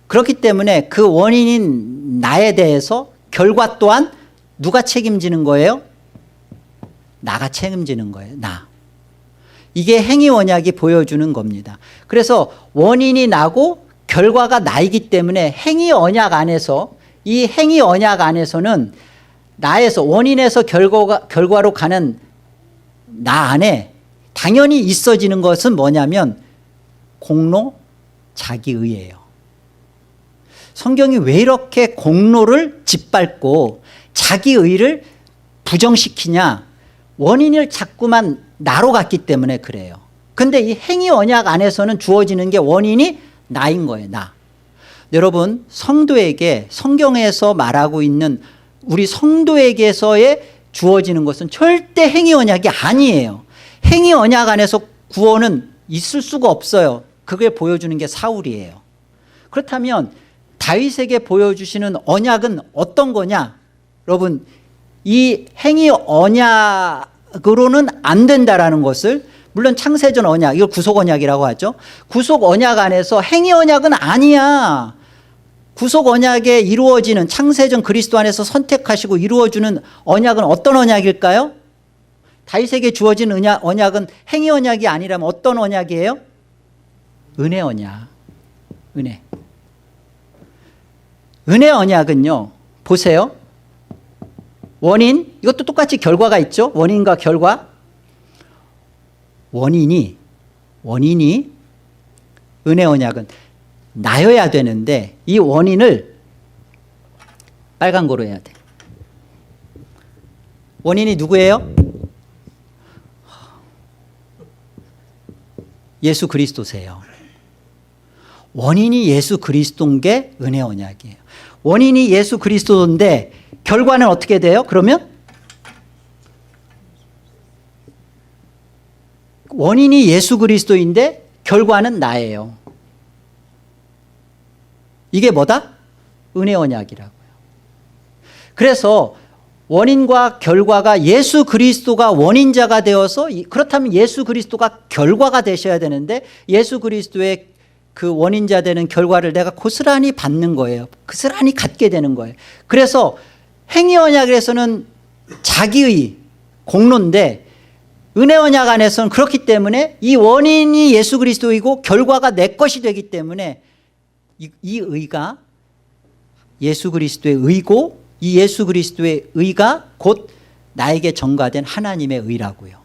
그렇기 때문에 그 원인인 나에 대해서 결과 또한 누가 책임지는 거예요? 나가 책임지는 거예요. 나. 이게 행위 언약이 보여주는 겁니다. 그래서 원인이 나고 결과가 나이기 때문에 행위 언약 안에서, 이 행위 언약 안에서는 나에서, 원인에서 결과로 가는 나 안에 당연히 있어지는 것은 뭐냐면 공로, 자기의예요. 성경이 왜 이렇게 공로를 짓밟고 자기의를 부정시키냐? 원인을 자꾸만 나로 갔기 때문에 그래요. 근데 이 행위 언약 안에서는 주어지는 게 원인이 나인 거예요. 나. 여러분, 성도에게, 성경에서 말하고 있는 우리 성도에게서의 주어지는 것은 절대 행위 언약이 아니에요. 행위 언약 안에서 구원은 있을 수가 없어요. 그걸 보여주는 게 사울이에요. 그렇다면 다윗에게 보여주시는 언약은 어떤 거냐? 여러분, 이 행위 언약으로는 안 된다라는 것을, 물론 창세전 언약, 이걸 구속 언약이라고 하죠. 구속 언약 안에서 행위 언약은 아니야. 구속 언약에 이루어지는, 창세전 그리스도 안에서 선택하시고 이루어주는 언약은 어떤 언약일까요? 다윗에게 주어진 언약은 행위 언약이 아니라면 어떤 언약이에요? 은혜 언약. 은혜. 은혜 언약은요, 보세요. 원인, 이것도 똑같이 결과가 있죠. 원인과 결과. 원인이 은혜 언약은 나여야 되는데 이 원인을 빨간 거로 해야 돼. 원인이 누구예요? 예수 그리스도세요. 원인이 예수 그리스도인 게 은혜 언약이에요. 원인이 예수 그리스도인데 결과는 어떻게 돼요? 그러면 원인이 예수 그리스도인데 결과는 나예요. 이게 뭐다? 은혜 언약이라고요. 그래서 원인과 결과가 예수 그리스도가 원인자가 되어서, 그렇다면 예수 그리스도가 결과가 되셔야 되는데 예수 그리스도의 그 원인자 되는 결과를 내가 고스란히 받는 거예요. 고스란히 갖게 되는 거예요. 그래서 행위 언약에서는 자기의 공로인데 은혜 언약 안에서는 그렇기 때문에 이 원인이 예수 그리스도이고 결과가 내 것이 되기 때문에 이 의가 예수 그리스도의 의고 이 예수 그리스도의 의가 곧 나에게 전가된 하나님의 의라고요.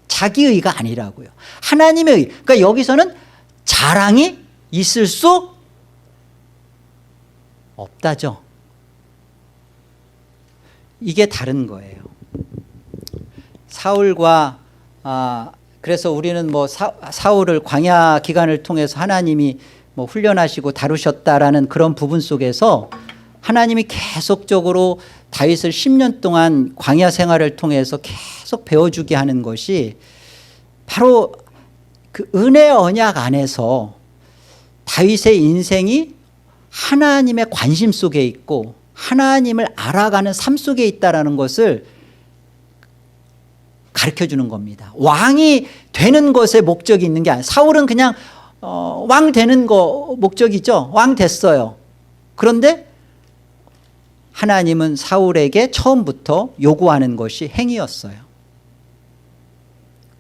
자기 의가 아니라고요. 하나님의 의. 그러니까 여기서는 자랑이 있을 수 없다죠. 이게 다른 거예요. 사울과 그래서 우리는 뭐 사울을 광야 기간을 통해서 하나님이 뭐 훈련하시고 다루셨다라는 그런 부분 속에서 하나님이 계속적으로 다윗을 10년 동안 광야 생활을 통해서 계속 배워주게 하는 것이 바로 그 은혜 언약 안에서 다윗의 인생이 하나님의 관심 속에 있고 하나님을 알아가는 삶 속에 있다는 것을 가르쳐주는 겁니다. 왕이 되는 것에 목적이 있는 게 아니에요. 사울은 그냥 왕 되는 거 목적이죠. 왕 됐어요. 그런데 하나님은 사울에게 처음부터 요구하는 것이 행위였어요.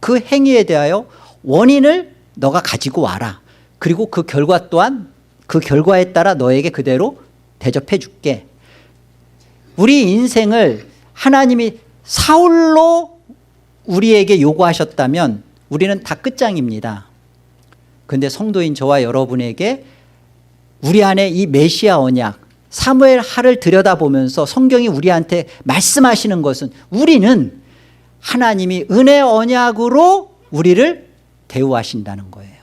그 행위에 대하여 원인을 너가 가지고 와라. 그리고 그 결과 또한 그 결과에 따라 너에게 그대로 대접해 줄게. 우리 인생을 하나님이 사울로 우리에게 요구하셨다면 우리는 다 끝장입니다. 그런데 성도인 저와 여러분에게 우리 안에 이 메시아 언약 사무엘 하를 들여다보면서 성경이 우리한테 말씀하시는 것은 우리는 하나님이 은혜 언약으로 우리를 대우하신다는 거예요.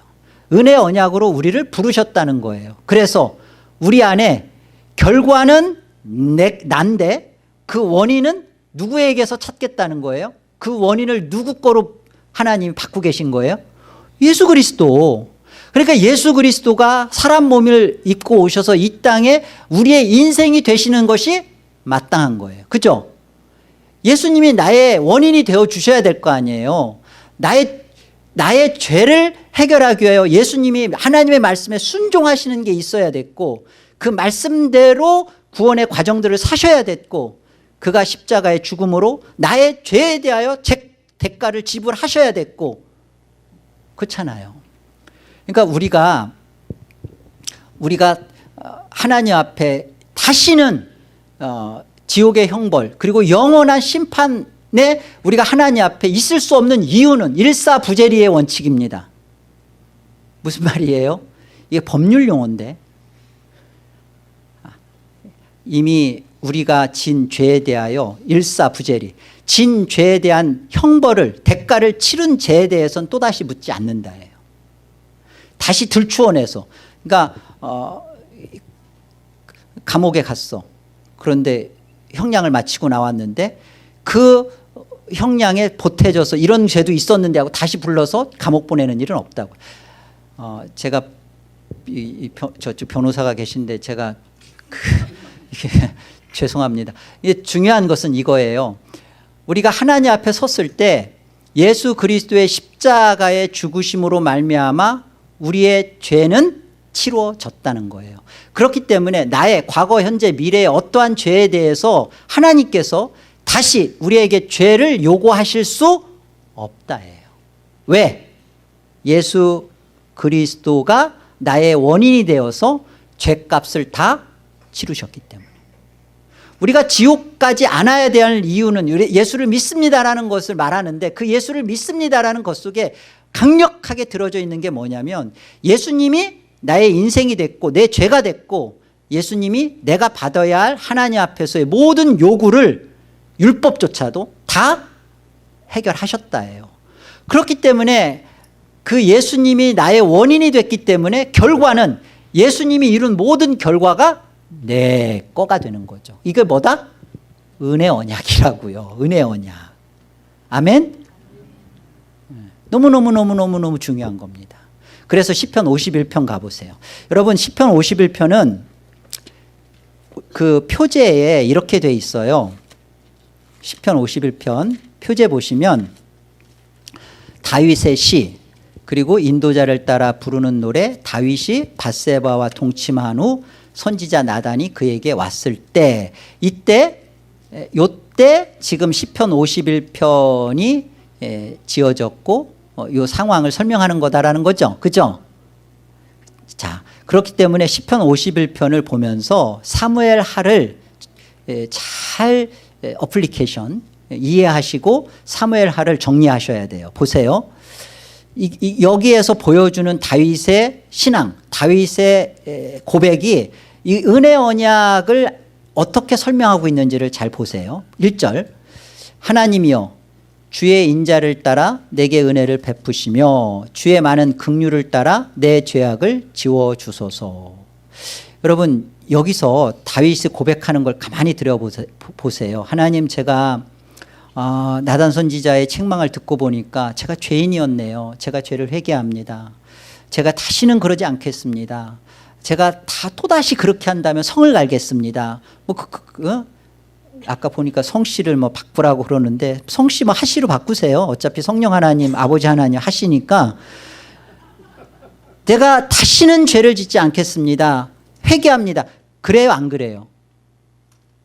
은혜 언약으로 우리를 부르셨다는 거예요. 그래서 우리 안에 결과는 난데 그 원인은 누구에게서 찾겠다는 거예요? 그 원인을 누구 거로 하나님이 받고 계신 거예요? 예수 그리스도. 그러니까 예수 그리스도가 사람 몸을 입고 오셔서 이 땅에 우리의 인생이 되시는 것이 마땅한 거예요. 그죠? 예수님이 나의 원인이 되어 주셔야 될 거 아니에요. 나의 죄를 해결하기 위하여 예수님이 하나님의 말씀에 순종하시는 게 있어야 됐고 그 말씀대로 구원의 과정들을 사셔야 됐고 그가 십자가의 죽음으로 나의 죄에 대하여 대가를 지불하셔야 됐고 그렇잖아요. 그러니까 우리가 하나님 앞에 다시는 지옥의 형벌 그리고 영원한 심판에 우리가 하나님 앞에 있을 수 없는 이유는 일사부재리의 원칙입니다. 무슨 말이에요? 이게 법률 용어인데 이미 우리가 진 죄에 대하여 일사부재리 진 죄에 대한 형벌을 대가를 치른 죄에 대해서는 또다시 묻지 않는다예요. 다시 들추어내서 그러니까 감옥에 갔어. 그런데 형량을 마치고 나왔는데 그 형량에 보태져서 이런 죄도 있었는데 하고 다시 불러서 감옥 보내는 일은 없다고. 제가 저쪽 변호사가 계신데 제가 이게 죄송합니다. 이게 중요한 것은 이거예요. 우리가 하나님 앞에 섰을 때 예수 그리스도의 십자가의 죽으심으로 말미암아 우리의 죄는 치루어졌다는 거예요. 그렇기 때문에 나의 과거, 현재, 미래의 어떠한 죄에 대해서 하나님께서 다시 우리에게 죄를 요구하실 수 없다예요. 왜? 예수 그리스도가 나의 원인이 되어서 죄값을 다 치르셨기 때문에. 우리가 지옥 가지 않아야 될 이유는 예수를 믿습니다라는 것을 말하는데 그 예수를 믿습니다라는 것 속에 강력하게 들어져 있는 게 뭐냐면 예수님이 나의 인생이 됐고 내 죄가 됐고 예수님이 내가 받아야 할 하나님 앞에서의 모든 요구를 율법조차도 다 해결하셨다예요. 그렇기 때문에 그 예수님이 나의 원인이 됐기 때문에 결과는 예수님이 이룬 모든 결과가 내 거가 되는 거죠. 이게 뭐다? 은혜 언약이라고요. 은혜 언약. 아멘? 너무너무 중요한 겁니다. 그래서 시편 51편 가보세요. 여러분 시편 51편은 그 표제에 이렇게 돼 있어요. 시편 51편 표제 보시면 다윗의 시 그리고 인도자를 따라 부르는 노래 다윗이 밧세바와 동침한 후 선지자 나단이 그에게 왔을 때 요때 지금 시편 51편이 지어졌고 요 상황을 설명하는 거다라는 거죠. 그죠? 자, 그렇기 때문에 시편 51편을 보면서 사무엘 하를 잘 어플리케이션 이해하시고 사무엘 하를 정리하셔야 돼요. 보세요. 여기에서 보여주는 다윗의 신앙, 다윗의 고백이 이 은혜 언약을 어떻게 설명하고 있는지를 잘 보세요. 1절 하나님이여 주의 인자를 따라 내게 은혜를 베푸시며 주의 많은 긍휼을 따라 내 죄악을 지워주소서. 여러분 여기서 다윗이 고백하는 걸 가만히 들여보세요. 하나님 제가 나단 선지자의 책망을 듣고 보니까 제가 죄인이었네요. 제가 죄를 회개합니다. 제가 다시는 그러지 않겠습니다. 제가 또다시 그렇게 한다면 성을 갈겠습니다. 아까 보니까 성씨를 바꾸라고 그러는데 성씨 하씨로 바꾸세요. 어차피 성령 하나님 아버지 하나님 하시니까 내가 다시는 죄를 짓지 않겠습니다. 회개합니다. 그래요 안 그래요?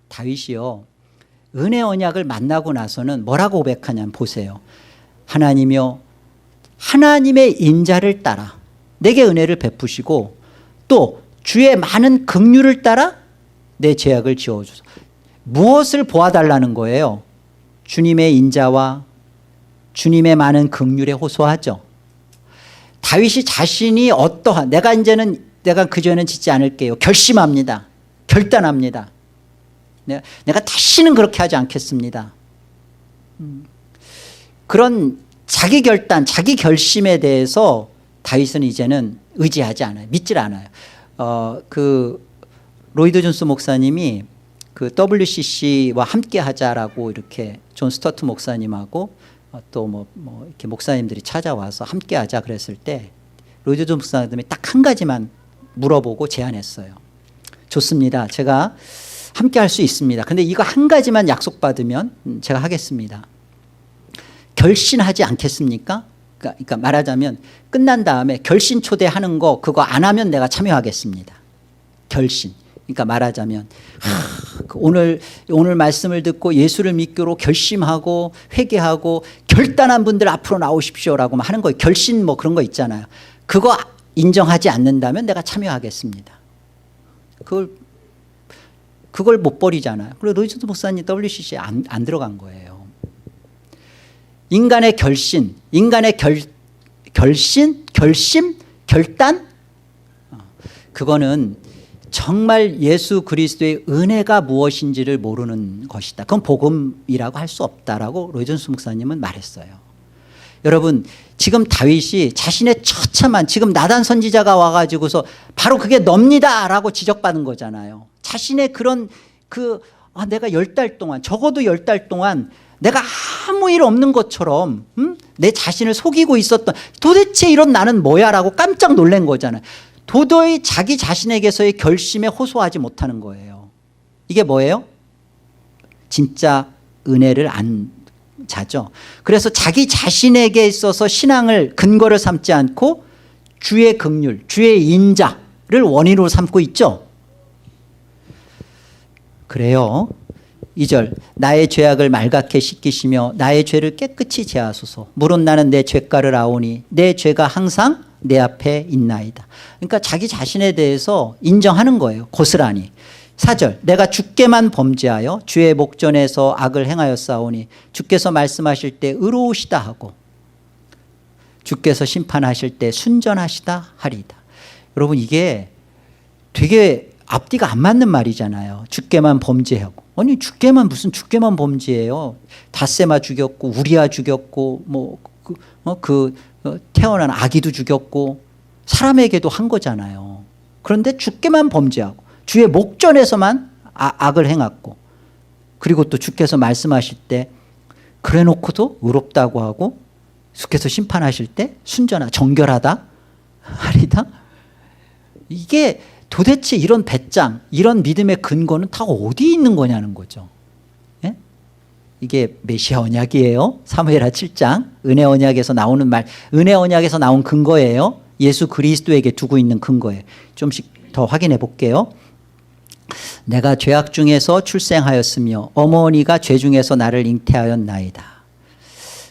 다윗이요 은혜 언약을 만나고 나서는 뭐라고 고백하냐면 보세요. 하나님이여 하나님의 인자를 따라 내게 은혜를 베푸시고 또 주의 많은 긍휼을 따라 내 죄악을 지워주소서. 무엇을 보아달라는 거예요? 주님의 인자와 주님의 많은 긍휼에 호소하죠. 다윗이 자신이 어떠한 내가 그 죄는 짓지 않을게요. 결심합니다. 결단합니다. 내가 다시는 그렇게 하지 않겠습니다. 그런 자기 결단, 자기 결심에 대해서 다윗은 이제는 의지하지 않아요. 믿질 않아요. 로이드 존스 목사님이 그 WCC와 함께 하자라고 이렇게 존 스터트 목사님하고 또 이렇게 목사님들이 찾아와서 함께 하자 그랬을 때 로이드 존스 목사님이 딱 한 가지만 물어보고 제안했어요. 좋습니다. 제가 함께 할 수 있습니다. 근데 이거 한 가지만 약속받으면 제가 하겠습니다. 결신하지 않겠습니까? 그러니까 말하자면 끝난 다음에 결신 초대하는 거 그거 안 하면 내가 참여하겠습니다. 결신. 그러니까 말하자면 오늘 말씀을 듣고 예수를 믿기로 결심하고 회개하고 결단한 분들 앞으로 나오십시오라고 하는 거예요. 결신 그런 거 있잖아요. 그거 인정하지 않는다면 내가 참여하겠습니다. 그걸 못 버리잖아요. 그리고 로이드 목사님 WCC에 안 들어간 거예요. 인간의 결신, 인간의 결심, 결단 그거는 정말 예수 그리스도의 은혜가 무엇인지를 모르는 것이다. 그건 복음이라고 할 수 없다라고 로이존스 목사님은 말했어요. 여러분 지금 다윗이 자신의 처참한 지금 나단 선지자가 와가지고서 바로 그게 멉니다라고 지적받은 거잖아요. 자신의 그런 내가 10달 동안 적어도 10달 동안 내가 아무 일 없는 것처럼 내 자신을 속이고 있었던 도대체 이런 나는 뭐야 라고 깜짝 놀란 거잖아요. 도저히 자기 자신에게서의 결심에 호소하지 못하는 거예요. 이게 뭐예요? 진짜 은혜를 안 자죠. 그래서 자기 자신에게 있어서 신앙을 근거를 삼지 않고 주의 긍휼, 주의 인자를 원인으로 삼고 있죠. 그래요. 2절 나의 죄악을 말갛게 씻기시며 나의 죄를 깨끗이 제하소서. 물은 나는 내 죄가를 아오니 내 죄가 항상 내 앞에 있나이다. 그러니까 자기 자신에 대해서 인정하는 거예요. 고스란히. 4절 내가 주께만 범죄하여 주의 목전에서 악을 행하였사오니 주께서 말씀하실 때 의로우시다 하고 주께서 심판하실 때 순전하시다 하리이다. 여러분 이게 되게 앞뒤가 안 맞는 말이잖아요. 주께만 범죄하고. 아니 주께만 무슨 주께만 범죄해요. 닷세마 죽였고 우리아 죽였고 태어난 아기도 죽였고 사람에게도 한 거잖아요. 그런데 주께만 범죄하고 주의 목전에서만 악을 행했고 그리고 또 주께서 말씀하실 때 그래 놓고도 의롭다고 하고 주께서 심판하실 때 순전하다 정결하다 하리다. 이게 도대체 이런 배짱 이런 믿음의 근거는 다 어디 있는 거냐는 거죠. 예? 이게 메시아 언약이에요. 사무엘하 7장 은혜 언약에서 나오는 말 은혜 언약에서 나온 근거예요. 예수 그리스도에게 두고 있는 근거예요. 좀씩 더 확인해 볼게요. 내가 죄악 중에서 출생하였으며 어머니가 죄 중에서 나를 잉태하였나이다.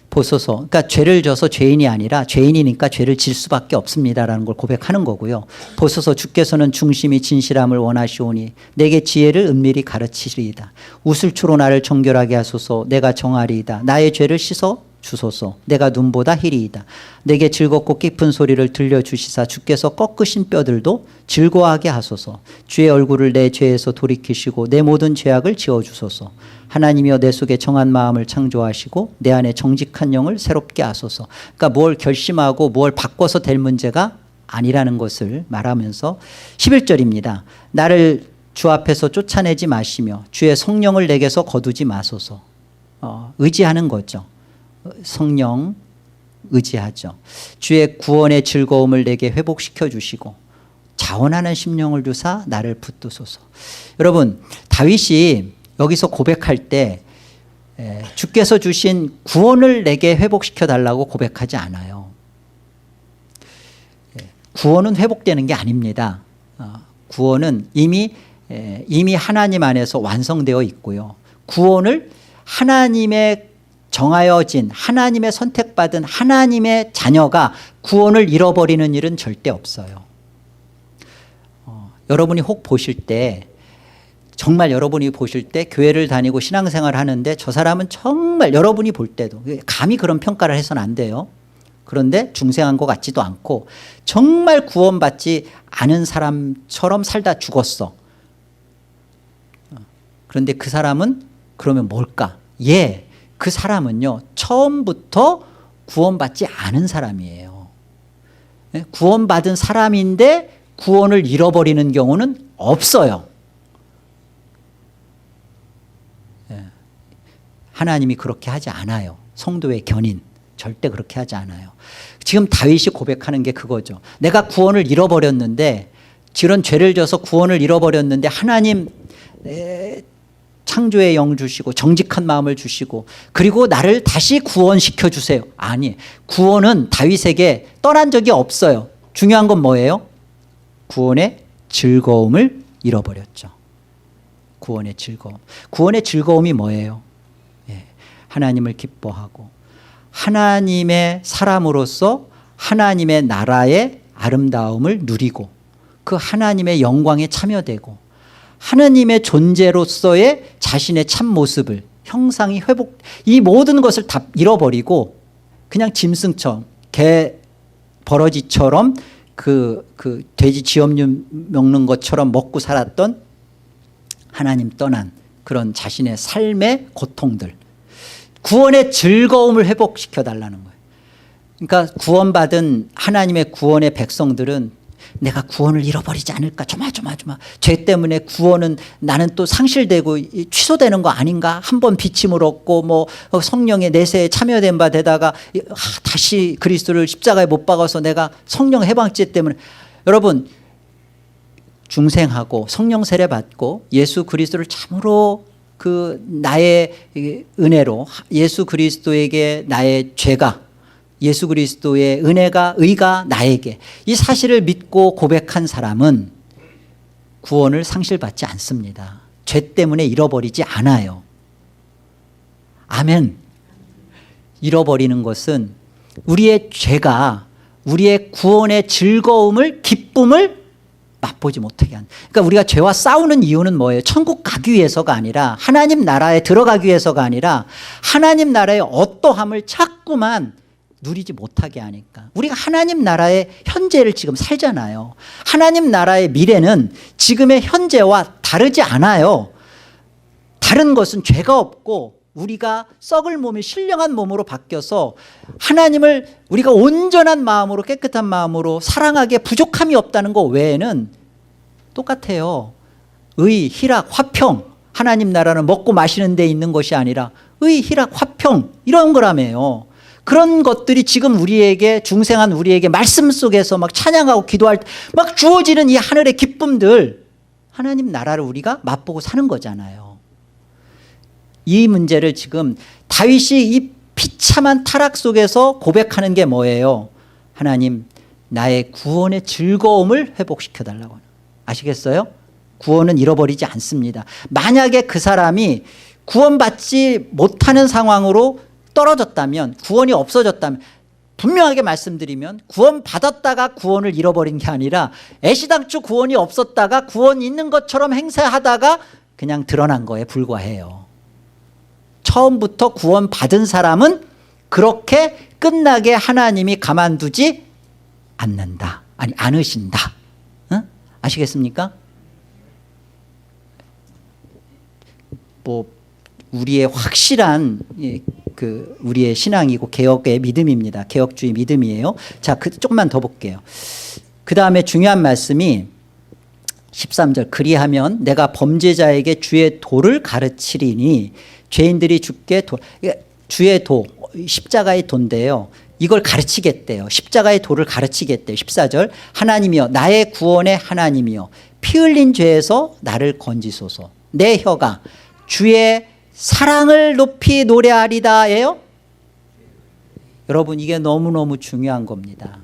보소서. 그러니까 죄를 져서 죄인이 아니라 죄인이니까 죄를 질 수밖에 없습니다라는 걸 고백하는 거고요. 보소서 주께서는 중심이 진실함을 원하시오니 내게 지혜를 은밀히 가르치리이다. 우슬초로 나를 정결하게 하소서. 내가 정하리이다. 나의 죄를 씻어 주소서. 내가 눈보다 희리이다. 내게 즐겁고 깊은 소리를 들려주시사 주께서 꺾으신 뼈들도 즐거워하게 하소서. 주의 얼굴을 내 죄에서 돌이키시고 내 모든 죄악을 지어주소서. 하나님이여 내 속에 정한 마음을 창조하시고 내 안에 정직한 영을 새롭게 하소서. 그러니까 뭘 결심하고 뭘 바꿔서 될 문제가 아니라는 것을 말하면서 11절입니다. 나를 주 앞에서 쫓아내지 마시며 주의 성령을 내게서 거두지 마소서. 의지하는 거죠. 성령 의지하죠. 주의 구원의 즐거움을 내게 회복시켜 주시고 자원하는 심령을 주사 나를 붙드소서. 여러분 다윗이 여기서 고백할 때 주께서 주신 구원을 내게 회복시켜 달라고 고백하지 않아요. 구원은 회복되는 게 아닙니다. 구원은 이미 하나님 안에서 완성되어 있고요. 구원을 하나님의 정하여진 하나님의 선택받은 하나님의 자녀가 구원을 잃어버리는 일은 절대 없어요. 여러분이 혹 보실 때 정말 여러분이 보실 때 교회를 다니고 신앙생활을 하는데 저 사람은 정말 여러분이 볼 때도 감히 그런 평가를 해서는 안 돼요. 그런데 중생한 것 같지도 않고 정말 구원받지 않은 사람처럼 살다 죽었어. 그런데 그 사람은 그러면 뭘까? 그 사람은요 처음부터 구원받지 않은 사람이에요. 구원받은 사람인데 구원을 잃어버리는 경우는 없어요. 하나님이 그렇게 하지 않아요. 성도의 견인 절대 그렇게 하지 않아요. 지금 다윗이 고백하는 게 그거죠. 내가 구원을 잃어버렸는데 이런 죄를 져서 구원을 잃어버렸는데 하나님 창조의 영 주시고 정직한 마음을 주시고 그리고 나를 다시 구원시켜 주세요. 아니, 구원은 다윗에게 떠난 적이 없어요. 중요한 건 뭐예요? 구원의 즐거움을 잃어버렸죠. 구원의 즐거움. 구원의 즐거움이 뭐예요? 하나님을 기뻐하고 하나님의 사람으로서 하나님의 나라의 아름다움을 누리고 그 하나님의 영광에 참여되고 하나님의 존재로서의 자신의 참모습을 형상이 회복 이 모든 것을 다 잃어버리고 그냥 짐승처럼 개 버러지처럼 그 돼지 지엄류 먹는 것처럼 먹고 살았던 하나님 떠난 그런 자신의 삶의 고통들 구원의 즐거움을 회복시켜 달라는 거예요. 그러니까 구원받은 하나님의 구원의 백성들은 내가 구원을 잃어버리지 않을까 조마조마 죄 때문에 구원은 나는 또 상실되고 취소되는 거 아닌가 한번 비침을 얻고 뭐 성령의 내세에 참여된 바 되다가 다시 그리스도를 십자가에 못 박아서 내가 성령 해방죄 때문에 여러분 중생하고 성령 세례 받고 예수 그리스도를 참으로 그 나의 은혜로 예수 그리스도에게 나의 죄가 예수 그리스도의 은혜가 의가 나에게 이 사실을 믿고 고백한 사람은 구원을 상실받지 않습니다. 죄 때문에 잃어버리지 않아요. 아멘. 잃어버리는 것은 우리의 죄가 우리의 구원의 즐거움을 기쁨을 맛보지 못하게 한. 그러니까 우리가 죄와 싸우는 이유는 뭐예요? 천국 가기 위해서가 아니라, 하나님 나라에 들어가기 위해서가 아니라, 하나님 나라의 어떠함을 자꾸만 누리지 못하게 하니까. 우리가 하나님 나라의 현재를 지금 살잖아요. 하나님 나라의 미래는 지금의 현재와 다르지 않아요. 다른 것은 죄가 없고 우리가 썩을 몸이 신령한 몸으로 바뀌어서 하나님을 우리가 온전한 마음으로, 깨끗한 마음으로 사랑하기에 부족함이 없다는 것 외에는 똑같아요. 의, 희락, 화평. 하나님 나라는 먹고 마시는 데 있는 것이 아니라 의, 희락, 화평 이런 거라며요. 그런 것들이 지금 우리에게, 중생한 우리에게 말씀 속에서 막 찬양하고 기도할 때 막 주어지는 이 하늘의 기쁨들, 하나님 나라를 우리가 맛보고 사는 거잖아요. 이 문제를 지금 다윗이 이 비참한 타락 속에서 고백하는 게 뭐예요? 하나님, 나의 구원의 즐거움을 회복시켜 달라고. 아시겠어요? 구원은 잃어버리지 않습니다. 만약에 그 사람이 구원받지 못하는 상황으로 떨어졌다면, 구원이 없어졌다면, 분명하게 말씀드리면 구원받았다가 구원을 잃어버린 게 아니라 애시당초 구원이 없었다가 구원 있는 것처럼 행세하다가 그냥 드러난 거에 불과해요. 처음부터 구원받은 사람은 그렇게 끝나게 하나님이 가만두지 않는다. 아니, 않으신다. 응? 아시겠습니까? 뭐 우리의 확실한 우리의 신앙이고 개혁의 믿음입니다. 개혁주의 믿음이에요. 자, 조금만 더 볼게요. 그 다음에 중요한 말씀이 13절, 그리하면 내가 범죄자에게 주의 도를 가르치리니 죄인들이 주께 주의 도, 십자가의 도인데요. 이걸 가르치겠대요. 십자가의 도를 가르치겠대요. 14절, 하나님이여, 나의 구원의 하나님이여, 피 흘린 죄에서 나를 건지소서. 내 혀가 주의 사랑을 높이 노래하리다예요. 여러분, 이게 너무너무 중요한 겁니다.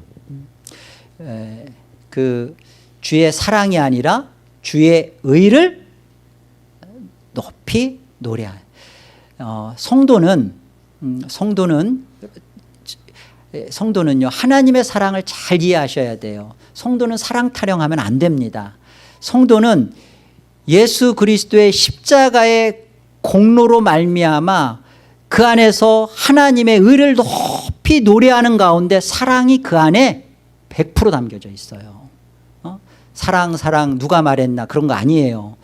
주의 사랑이 아니라 주의 의를 높이 노래하는. 성도는요, 하나님의 사랑을 잘 이해하셔야 돼요. 성도는 사랑 타령하면 안 됩니다. 성도는 예수 그리스도의 십자가의 공로로 말미암아 그 안에서 하나님의 의를 높이 노래하는 가운데 사랑이 그 안에 100% 담겨져 있어요. 사랑 누가 말했나 그런 거 아니에요.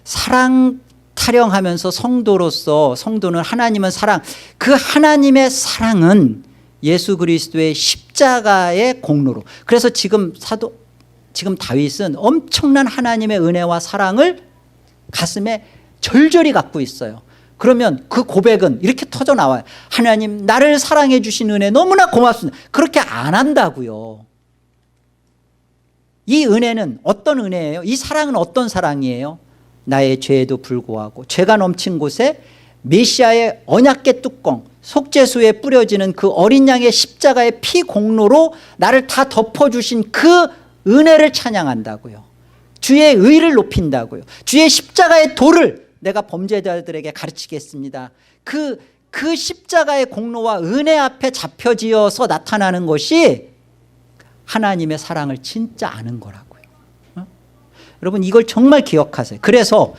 사랑 타령하면서 성도는 하나님은 사랑, 그 하나님의 사랑은 예수 그리스도의 십자가의 공로로. 그래서 지금 다윗은 엄청난 하나님의 은혜와 사랑을 가슴에 절절히 갖고 있어요. 그러면 그 고백은 이렇게 터져 나와요. 하나님, 나를 사랑해 주신 은혜 너무나 고맙습니다. 그렇게 안 한다고요. 이 은혜는 어떤 은혜예요? 이 사랑은 어떤 사랑이에요? 나의 죄에도 불구하고 죄가 넘친 곳에 메시아의 언약궤 뚜껑, 속죄수에 뿌려지는 그 어린 양의 십자가의 피 공로로 나를 다 덮어주신 그 은혜를 찬양한다고요. 주의 의를 높인다고요. 주의 십자가의 도를 내가 범죄자들에게 가르치겠습니다. 그 십자가의 공로와 은혜 앞에 잡혀지어서 나타나는 것이 하나님의 사랑을 진짜 아는 거라고요. 여러분, 이걸 정말 기억하세요. 그래서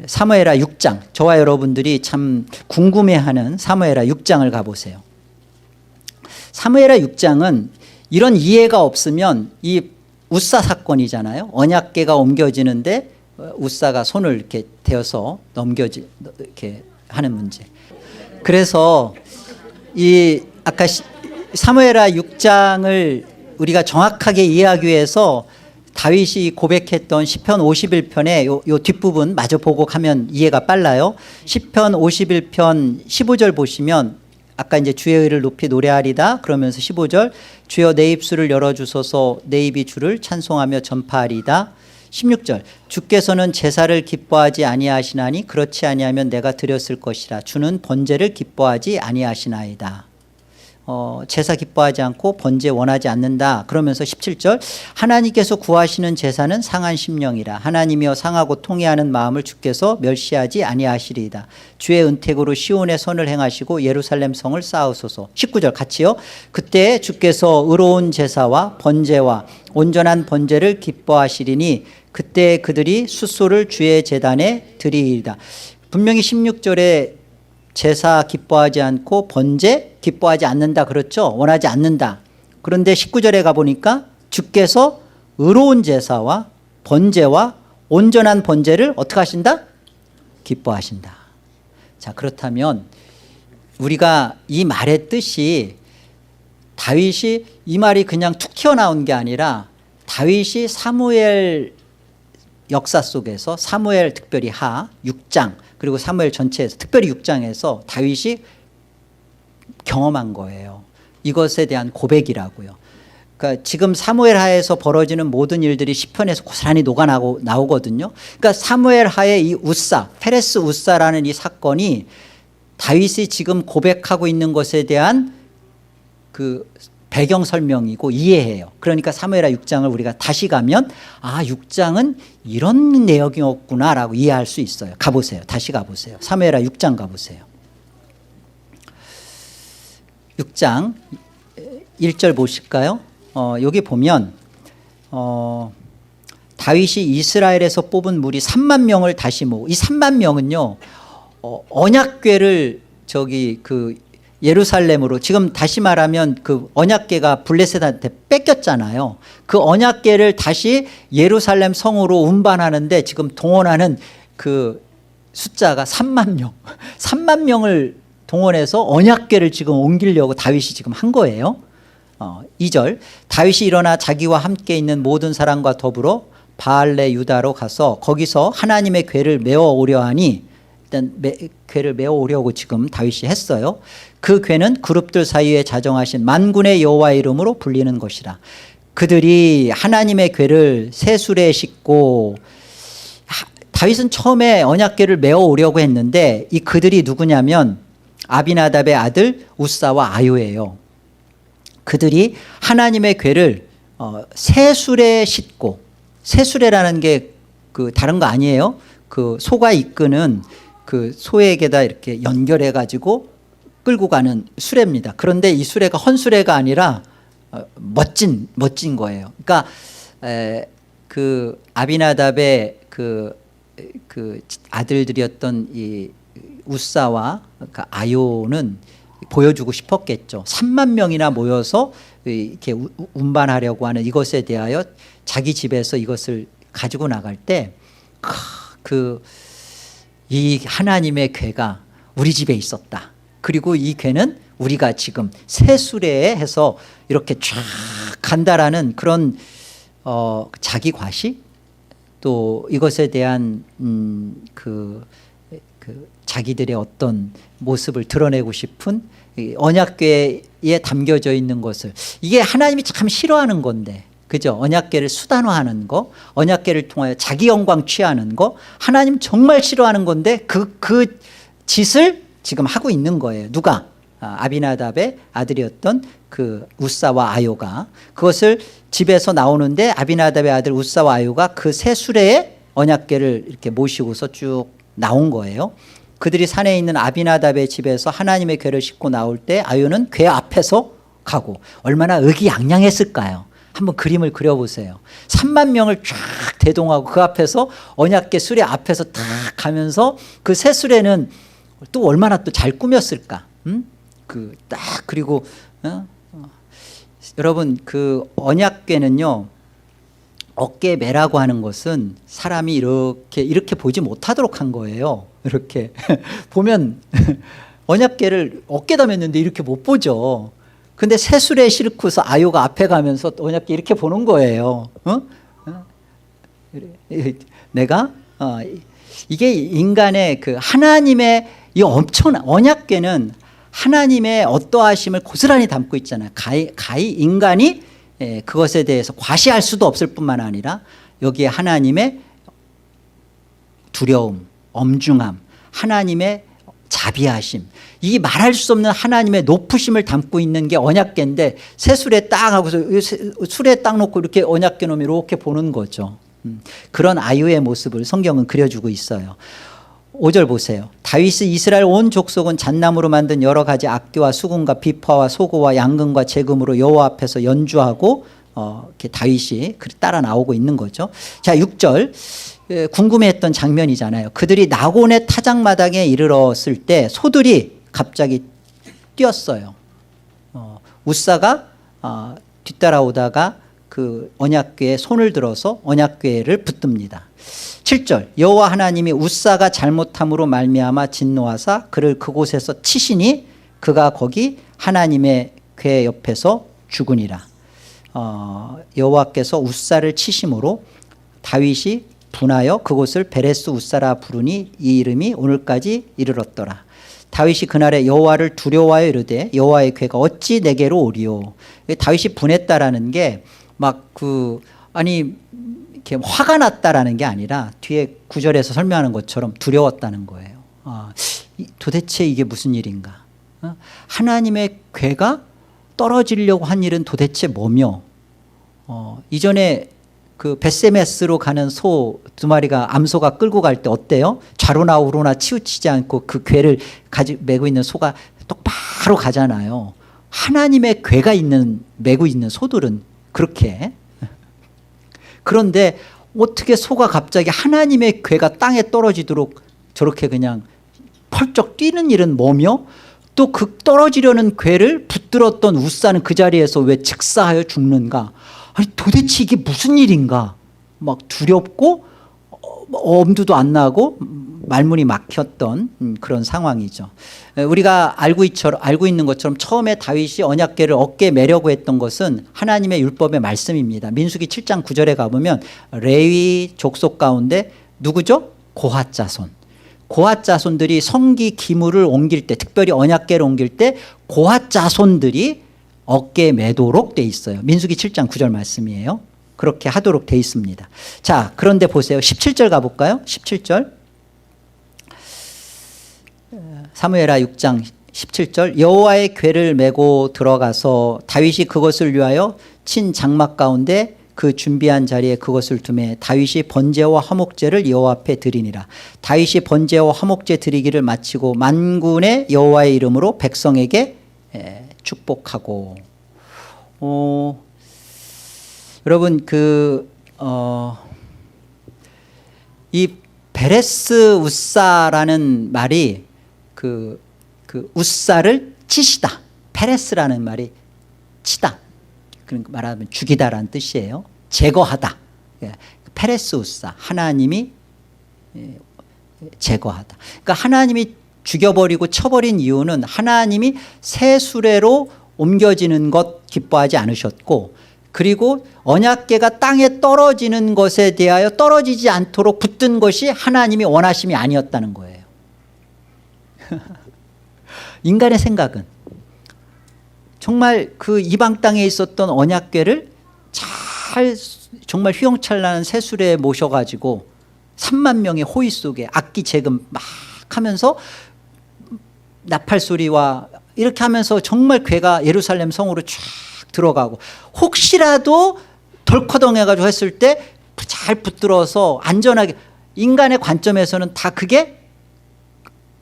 사무엘하 6장, 저와 여러분들이 참 궁금해하는 사무엘하 6장을 가보세요. 사무엘하 6장은 이런 이해가 없으면 이 웃사 사건이잖아요. 언약궤가 옮겨지는데 웃사가 손을 이렇게 대어서 이렇게 하는 문제. 그래서 아까 사무엘하 6장을 우리가 정확하게 이해하기 위해서 다윗이 고백했던 시편 51편의 요 뒷부분 마저 보고 가면 이해가 빨라요. 시편 51편 15절 보시면 아까 이제 주의 의를 높이 노래하리다 그러면서 15절, 주여 내 입술을 열어주소서, 내 입이 주를 찬송하며 전파하리다. 16절, 주께서는 제사를 기뻐하지 아니하시나니 그렇지 아니하면 내가 드렸을 것이라. 주는 번제를 기뻐하지 아니하시나이다. 제사 기뻐하지 않고 번제 원하지 않는다. 그러면서 17절 하나님께서 구하시는 제사는 상한 심령이라. 하나님이여 상하고 통회하는 마음을 주께서 멸시하지 아니하시리이다. 주의 은택으로 시온의 선을 행하시고 예루살렘 성을 쌓으소서. 19절 같이요. 그때 주께서 의로운 제사와 번제와 온전한 번제를 기뻐하시리니 그때 그들이 숫소를 주의 제단에 드리이리다. 분명히 16절에 제사 기뻐하지 않고 번제 기뻐하지 않는다 그렇죠. 원하지 않는다. 그런데 19절에 가보니까 주께서 의로운 제사와 번제와 온전한 번제를 어떻게 하신다? 기뻐하신다. 자, 그렇다면 우리가 이 말의 뜻이 다윗이 이 말이 그냥 툭 튀어나온 게 아니라 다윗이 사무엘 역사 속에서 사무엘 특별히 하 6장 그리고 사무엘 전체에서 특별히 6장에서 다윗이 경험한 거예요. 이것에 대한 고백이라고요. 그러니까 지금 사무엘 하에서 벌어지는 모든 일들이 시편에서 고스란히 나오거든요. 그러니까 사무엘 하의 이 우사, 페레스 우사라는 이 사건이 다윗이 지금 고백하고 있는 것에 대한 그 배경 설명이고 이해해요. 그러니까 사무엘하 6장을 우리가 다시 가면 6장은 이런 내용이었구나라고 이해할 수 있어요. 가보세요. 다시 가보세요. 사무엘하 6장 가보세요. 6장 1절 보실까요? 여기 보면 다윗이 이스라엘에서 뽑은 무리 3만 명을 다시 모으고 이 3만 명은요 언약궤를 예루살렘으로 지금 다시 말하면 그 언약궤가 블레셋한테 뺏겼잖아요. 그 언약궤를 다시 예루살렘 성으로 운반하는데 지금 동원하는 그 숫자가 3만 명 3만 명을 동원해서 언약궤를 지금 옮기려고 다윗이 지금 한 거예요. 2절 다윗이 일어나 자기와 함께 있는 모든 사람과 더불어 바알레 유다로 가서 거기서 하나님의 궤를 메어 오려 하니 일단 궤를 메어 오려고 지금 다윗이 했어요. 그 궤는 그룹들 사이에 자정하신 만군의 여호와의 이름으로 불리는 것이라. 그들이 하나님의 궤를 새술에 싣고 다윗은 처음에 언약궤를 메어 오려고 했는데 이 그들이 누구냐면 아비나답의 아들 우사와 아요예요. 그들이 하나님의 궤를 새술에 싣고 새수레라는 게 그 다른 거 아니에요. 그 소가 이끄는 그 소에게다 이렇게 연결해 가지고 끌고 가는 수레입니다. 그런데 이 수레가 헌수레가 아니라 멋진 거예요. 그러니까 그 아비나답의 그 아들들이었던 이 우사와 아요는 보여주고 싶었겠죠. 3만 명이나 모여서 이렇게 운반하려고 하는 이것에 대하여 자기 집에서 이것을 가지고 나갈 때 이 하나님의 궤가 우리 집에 있었다. 그리고 이 궤는 우리가 지금 새 수레에 해서 이렇게 쫙 간다라는 그런 자기 과시 또 이것에 대한 자기들의 어떤 모습을 드러내고 싶은 언약궤에 담겨져 있는 것을 이게 하나님이 참 싫어하는 건데 그죠? 언약궤를 수단화하는 거 언약궤를 통하여 자기 영광 취하는 거 하나님 정말 싫어하는 건데 그 짓을 지금 하고 있는 거예요. 누가? 아비나답의 아들이었던 그 우사와 아요가 그것을 집에서 나오는데 아비나답의 아들 우사와 아요가 그 새 수레에 언약궤를 이렇게 모시고서 쭉 나온 거예요. 그들이 산에 있는 아비나답의 집에서 하나님의 궤를 싣고 나올 때 아요는 궤 앞에서 가고 얼마나 의기양양했을까요? 한번 그림을 그려보세요. 3만 명을 쫙 대동하고 그 앞에서 언약궤 수레 앞에서 딱 가면서 그 새 수레는 또 얼마나 또 잘 꾸몄을까? 그리고 여러분 그 언약궤는요 어깨매라고 하는 것은 사람이 이렇게 보지 못하도록 한 거예요. 이렇게 보면 언약궤를 어깨다 맸는데 이렇게 못 보죠. 근데 새술에 싣고서 아요가 앞에 가면서 언약궤 이렇게 보는 거예요. 내가 이게 인간의 그 하나님의 이 엄청난 언약궤는 하나님의 어떠하심을 고스란히 담고 있잖아요. 가히 인간이 그것에 대해서 과시할 수도 없을 뿐만 아니라 여기에 하나님의 두려움, 엄중함, 하나님의 자비하심, 이 말할 수 없는 하나님의 높으심을 담고 있는 게 언약궤인데 새술에 딱 하고서 술에 딱 놓고 이렇게 언약궤 놓으면 이렇게 보는 거죠. 그런 아유의 모습을 성경은 그려주고 있어요. 5절 보세요. 다윗이 이스라엘 온 족속은 잣나무로 만든 여러 가지 악기와 수금과 비파와 소고와 양금과 제금으로 여호와 앞에서 연주하고 이렇게 다윗이 따라 나오고 있는 거죠. 자, 6절 궁금해했던 장면이잖아요. 그들이 나곤의 타작마당에 이르렀을 때 소들이 갑자기 뛰었어요. 우사가 뒤따라오다가 그 언약궤에 손을 들어서 언약궤를 붙듭니다. 7절 여호와 하나님이 우사가 잘못함으로 말미암아 진노하사 그를 그곳에서 치시니 그가 거기 하나님의 궤 옆에서 죽으니라. 여호와께서 우사를 치심으로 다윗이 분하여 그곳을 베레스 우사라 부르니 이 이름이 오늘까지 이르렀더라. 다윗이 그날에 여호와를 두려워하여 이르되 여호와의 궤가 어찌 내게로 오리요. 다윗이 분했다라는 게 막 아니 이렇게 화가 났다라는 게 아니라 뒤에 9절에서 설명하는 것처럼 두려웠다는 거예요. 도대체 이게 무슨 일인가? 하나님의 궤가 떨어지려고 한 일은 도대체 뭐며? 이전에 그 벳세메스로 가는 소 2마리가 암소가 끌고 갈 때 어때요? 좌로나 우로나 치우치지 않고 그 궤를 메고 있는 소가 똑바로 가잖아요. 하나님의 궤가 메고 있는 소들은 그렇게. 그런데 어떻게 소가 갑자기 하나님의 궤가 땅에 떨어지도록 저렇게 그냥 펄쩍 뛰는 일은 뭐며, 또 그 떨어지려는 궤를 붙들었던 우사는 그 자리에서 왜 즉사하여 죽는가? 아니 도대체 이게 무슨 일인가? 막 두렵고 엄두도 안 나고 말문이 막혔던 그런 상황이죠. 우리가 알고 있는 것처럼 처음에 다윗이 언약궤를 어깨에 매려고 했던 것은 하나님의 율법의 말씀입니다. 민수기 7장 9절에 가보면 레위 족속 가운데 누구죠? 고핫 자손. 고핫 자손들이 성기 기물을 옮길 때, 특별히 언약궤를 옮길 때 고핫 자손들이 어깨에 매도록 돼 있어요. 민수기 7장 9절 말씀이에요. 그렇게 하도록 돼 있습니다. 자, 그런데 보세요. 17절 가볼까요? 17절. 사무엘하 6장 17절. 여호와의 궤를 메고 들어가서 다윗이 그것을 위하여 친 장막 가운데 그 준비한 자리에 그것을 두매 다윗이 번제와 화목제를 여호와 앞에 드리니라. 다윗이 번제와 화목제 드리기를 마치고 만군의 여호와의 이름으로 백성에게 축복하고. 여러분 이 베레스 우사라는 말이 그 우사를 치시다. 페레스라는 말이 치다. 그러니까 말하면 죽이다라는 뜻이에요. 제거하다. 페레스 우사, 하나님이 제거하다. 그러니까 하나님이 죽여버리고 쳐버린 이유는 하나님이 새 수레로 옮겨지는 것 기뻐하지 않으셨고, 그리고 언약궤가 땅에 떨어지는 것에 대하여 떨어지지 않도록 붙든 것이 하나님이 원하심이 아니었다는 거예요. 인간의 생각은 정말 그 이방 땅에 있었던 언약궤를 잘 정말 휘황찬란한 새수레에 모셔가지고 3만 명의 호의 속에 악기 재금 막 하면서 나팔 소리와 이렇게 하면서 정말 궤가 예루살렘 성으로 쫙 들어가고, 혹시라도 덜커덩해가지고 했을 때 잘 붙들어서 안전하게, 인간의 관점에서는 다 그게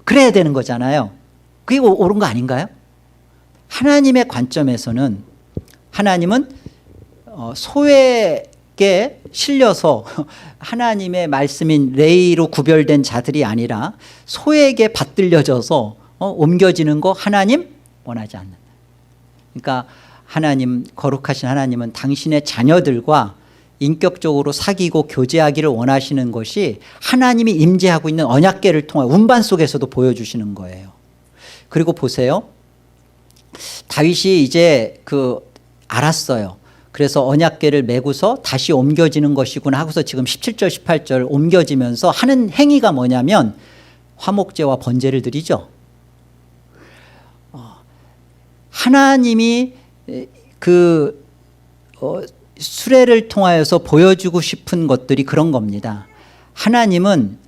그래야 되는 거잖아요. 그게 옳은 거 아닌가요? 하나님의 관점에서는 하나님은 소에게 실려서 하나님의 말씀인 레이로 구별된 자들이 아니라 소에게 받들려져서 옮겨지는 거 하나님 원하지 않는다. 그러니까 하나님, 거룩하신 하나님은 당신의 자녀들과 인격적으로 사귀고 교제하기를 원하시는 것이 하나님이 임재하고 있는 언약궤를 통해 운반 속에서도 보여주시는 거예요. 그리고 보세요. 다윗이 이제 알았어요. 그래서 언약궤를 메고서 다시 옮겨지는 것이구나 하고서 지금 17절 18절 옮겨지면서 하는 행위가 뭐냐면 화목제와 번제를 드리죠. 하나님이 수레를 통하여서 보여주고 싶은 것들이 그런 겁니다. 하나님은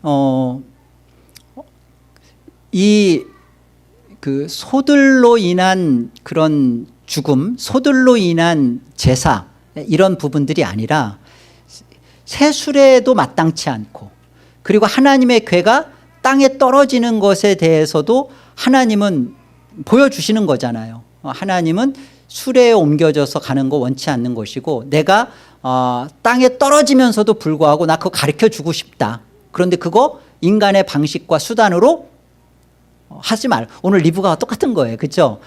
이 그 소들로 인한 그런 죽음, 소들로 인한 제사 이런 부분들이 아니라 새수레도 마땅치 않고, 그리고 하나님의 궤가 땅에 떨어지는 것에 대해서도 하나님은 보여주시는 거잖아요. 하나님은 수레에 옮겨져서 가는 거 원치 않는 것이고, 내가 땅에 떨어지면서도 불구하고 나 그거 가르쳐 주고 싶다. 그런데 그거 인간의 방식과 수단으로 하지 말. 오늘 리브가 똑같은 거예요. 그렇죠?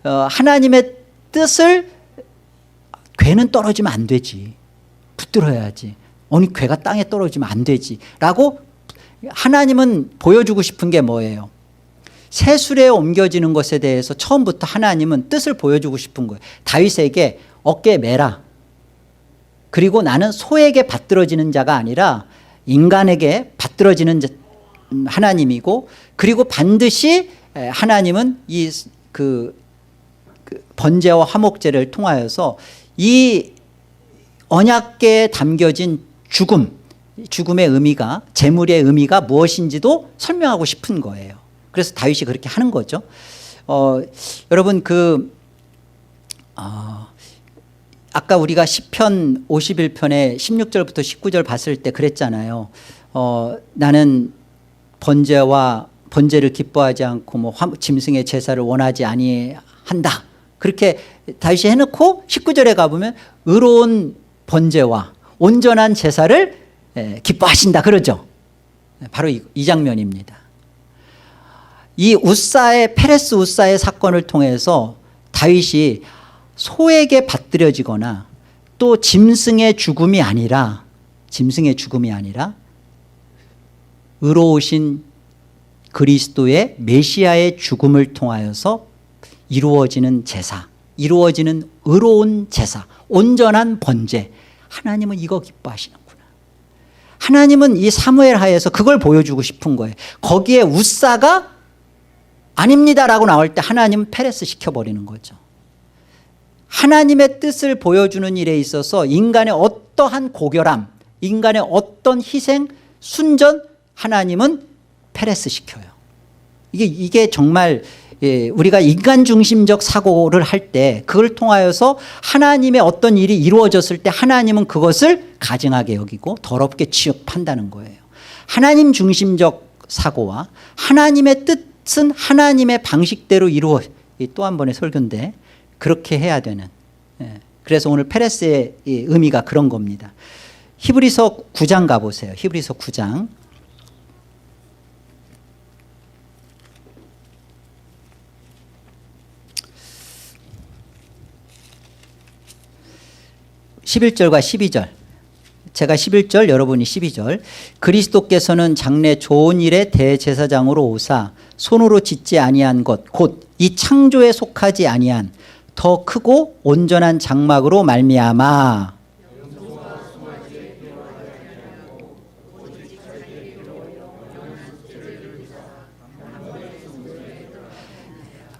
하나님의 뜻을, 궤는 떨어지면 안 되지. 붙들어야지. 아니 궤가 땅에 떨어지면 안 되지. 라고 하나님은 보여주고 싶은 게 뭐예요? 새수레에 옮겨지는 것에 대해서 처음부터 하나님은 뜻을 보여주고 싶은 거예요. 다윗에게 어깨에 매라. 그리고 나는 소에게 받들어지는 자가 아니라 인간에게 받들어지는 하나님이고, 그리고 반드시 하나님은 그 번제와 화목제를 통하여서 이 언약궤에 담겨진 죽음의 의미가, 제물의 의미가 무엇인지도 설명하고 싶은 거예요. 그래서 다윗이 그렇게 하는 거죠. 여러분 아까 우리가 시편 51편의 16절부터 19절 봤을 때 그랬잖아요. 나는 번제를 기뻐하지 않고 짐승의 제사를 원하지 아니한다. 그렇게 다윗이 해놓고 19절에 가보면 의로운 번제와 온전한 제사를 기뻐하신다 그러죠. 바로 이 장면입니다. 이 페레스 우사의 사건을 통해서 다윗이 소에게 받들여지거나 또 짐승의 죽음이 아니라 의로우신 그리스도의 메시아의 죽음을 통하여서 이루어지는 제사, 이루어지는 의로운 제사, 온전한 번제, 하나님은 이거 기뻐하시는구나. 하나님은 이 사무엘 하에서 그걸 보여주고 싶은 거예요. 거기에 우사가 아닙니다라고 나올 때 하나님은 페레스 시켜버리는 거죠. 하나님의 뜻을 보여주는 일에 있어서 인간의 어떠한 고결함, 인간의 어떤 희생, 순전, 하나님은 페레스 시켜요. 이게 정말 우리가 인간 중심적 사고를 할 때 그걸 통하여서 하나님의 어떤 일이 이루어졌을 때 하나님은 그것을 가증하게 여기고 더럽게 취급한다는 거예요. 하나님 중심적 사고와 하나님의 뜻은 하나님의 방식대로 또 한 번의 설교인데 그렇게 해야 되는. 그래서 오늘 페레스의 의미가 그런 겁니다. 히브리서 9장 가보세요. 히브리서 9장. 11절과 12절. 제가 11절, 여러분이 12절. 그리스도께서는 장래 좋은 일의 대제사장으로 오사 손으로 짓지 아니한 것 곧 이 창조에 속하지 아니한 더 크고 온전한 장막으로 말미암아.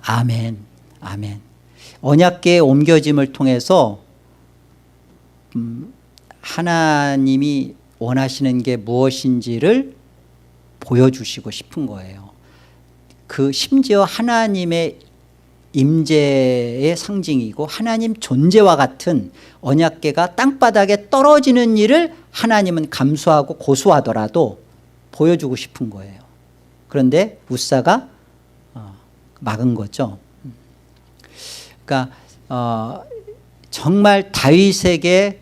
아멘. 아멘. 언약궤의 옮겨짐을 통해서 하나님이 원하시는 게 무엇인지를 보여주시고 싶은 거예요. 심지어 하나님의 임재의 상징이고 하나님 존재와 같은 언약궤가 땅바닥에 떨어지는 일을 하나님은 감수하고 고수하더라도 보여주고 싶은 거예요. 그런데 우사가 막은 거죠. 그러니까 정말 다윗에게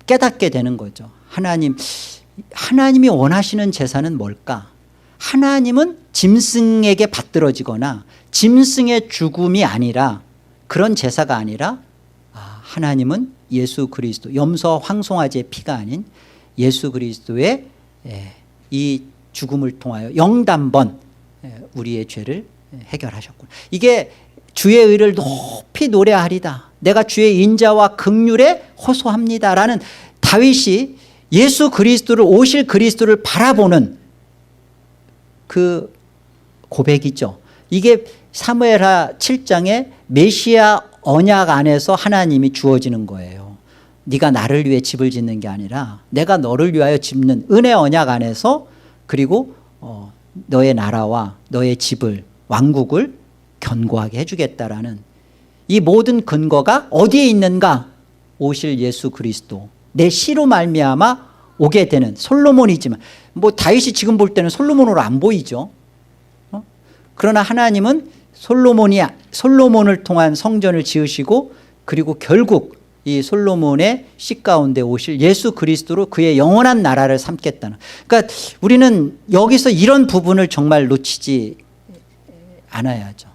깨닫게 되는 거죠. 하나님이 원하시는 제사는 뭘까? 하나님은 짐승에게 받들어지거나 짐승의 죽음이 아니라, 그런 제사가 아니라 하나님은 예수 그리스도, 염소 황송아지의 피가 아닌 예수 그리스도의 이 죽음을 통하여 영단번 우리의 죄를 해결하셨구나. 이게 주의 의를 높이 노래하리다. 내가 주의 인자와 긍휼에 호소합니다라는 다윗이 예수 그리스도를, 오실 그리스도를 바라보는 그 고백이죠. 이게 사무엘하 7장의 메시아 언약 안에서 하나님이 주어지는 거예요. 네가 나를 위해 집을 짓는 게 아니라 내가 너를 위하여 짓는 은혜 언약 안에서, 그리고 너의 나라와 너의 집을, 왕국을 견고하게 해주겠다라는 이 모든 근거가 어디에 있는가? 오실 예수 그리스도, 내 씨로 말미암아 오게 되는 솔로몬이지만, 뭐 다윗이 지금 볼 때는 솔로몬으로 안 보이죠. 그러나 하나님은 솔로몬을 통한 성전을 지으시고, 그리고 결국 이 솔로몬의 씨 가운데 오실 예수 그리스도로 그의 영원한 나라를 삼겠다는. 그러니까 우리는 여기서 이런 부분을 정말 놓치지 않아야죠.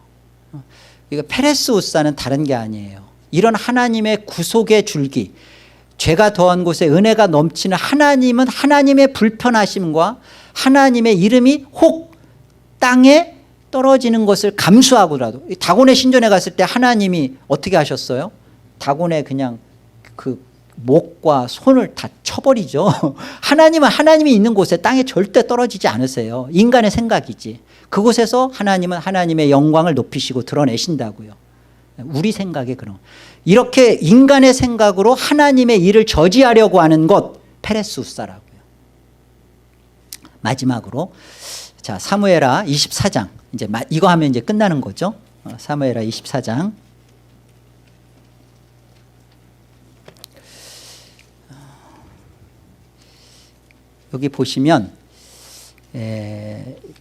이거 페레스 우사는 다른 게 아니에요. 이런 하나님의 구속의 줄기, 죄가 더한 곳에 은혜가 넘치는 하나님은 하나님의 불편하심과 하나님의 이름이 혹 땅에 떨어지는 것을 감수하고라도, 다곤의 신전에 갔을 때 하나님이 어떻게 하셨어요? 다곤의 그냥 그 목과 손을 다 쳐버리죠. 하나님은 하나님이 있는 곳에 땅에 절대 떨어지지 않으세요. 인간의 생각이지. 그곳에서 하나님은 하나님의 영광을 높이시고 드러내신다고요. 우리 생각에 그런, 이렇게 인간의 생각으로 하나님의 일을 저지하려고 하는 것, 페레수사라고요. 마지막으로 자, 사무엘하 24장, 이제 이거 하면 이제 끝나는 거죠. 사무엘하 24장. 여기 보시면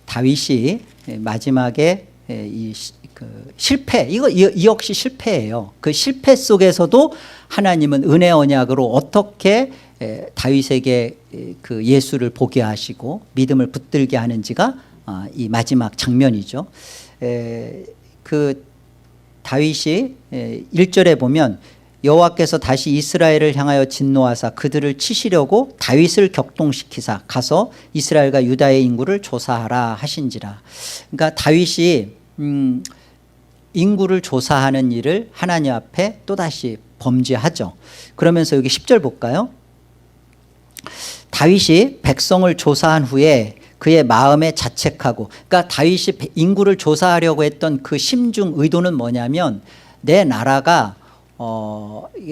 다윗이 마지막에 실패, 이 역시 실패예요. 그 실패 속에서도 하나님은 은혜 언약으로 어떻게 다윗에게 그 예수를 보게 하시고 믿음을 붙들게 하는지가 이 마지막 장면이죠. 그 다윗이 1절에 보면 여호와께서 다시 이스라엘을 향하여 진노하사 그들을 치시려고 다윗을 격동시키사 가서 이스라엘과 유다의 인구를 조사하라 하신지라. 그러니까 다윗이 인구를 조사하는 일을 하나님 앞에 또다시 범죄하죠. 그러면서 여기 10절 볼까요? 다윗이 백성을 조사한 후에 그의 마음에 자책하고, 그러니까 다윗이 인구를 조사하려고 했던 그 심중 의도는 뭐냐면, 내 나라가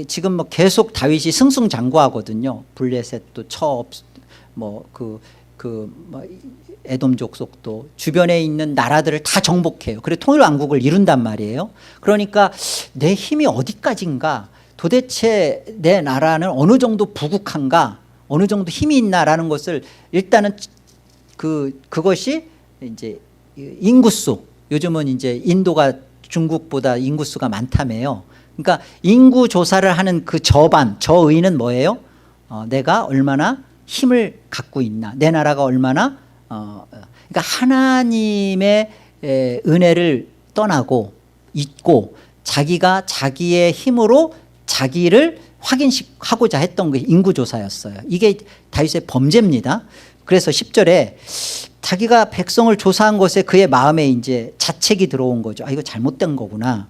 지금 뭐 계속 다윗이 승승장구하거든요. 블레셋도 에돔 족속도 주변에 있는 나라들을 다 정복해요. 그래 통일왕국을 이룬단 말이에요. 그러니까 내 힘이 어디까지인가, 도대체 내 나라는 어느 정도 부국한가, 어느 정도 힘이 있나라는 것을 일단은 그것이 이제 인구수, 요즘은 이제 인도가 중국보다 인구수가 많다며요. 그러니까 인구 조사를 하는 그 저의는 뭐예요? 내가 얼마나 힘을 갖고 있나, 내 나라가 얼마나 그러니까 하나님의 은혜를 떠나고 잊고 자기가 자기의 힘으로 자기를 확인하고자 했던 게 인구조사였어요. 이게 다윗의 범죄입니다. 그래서 10절에 자기가 백성을 조사한 것에 그의 마음에 이제 자책이 들어온 거죠. 이거 잘못된 거구나.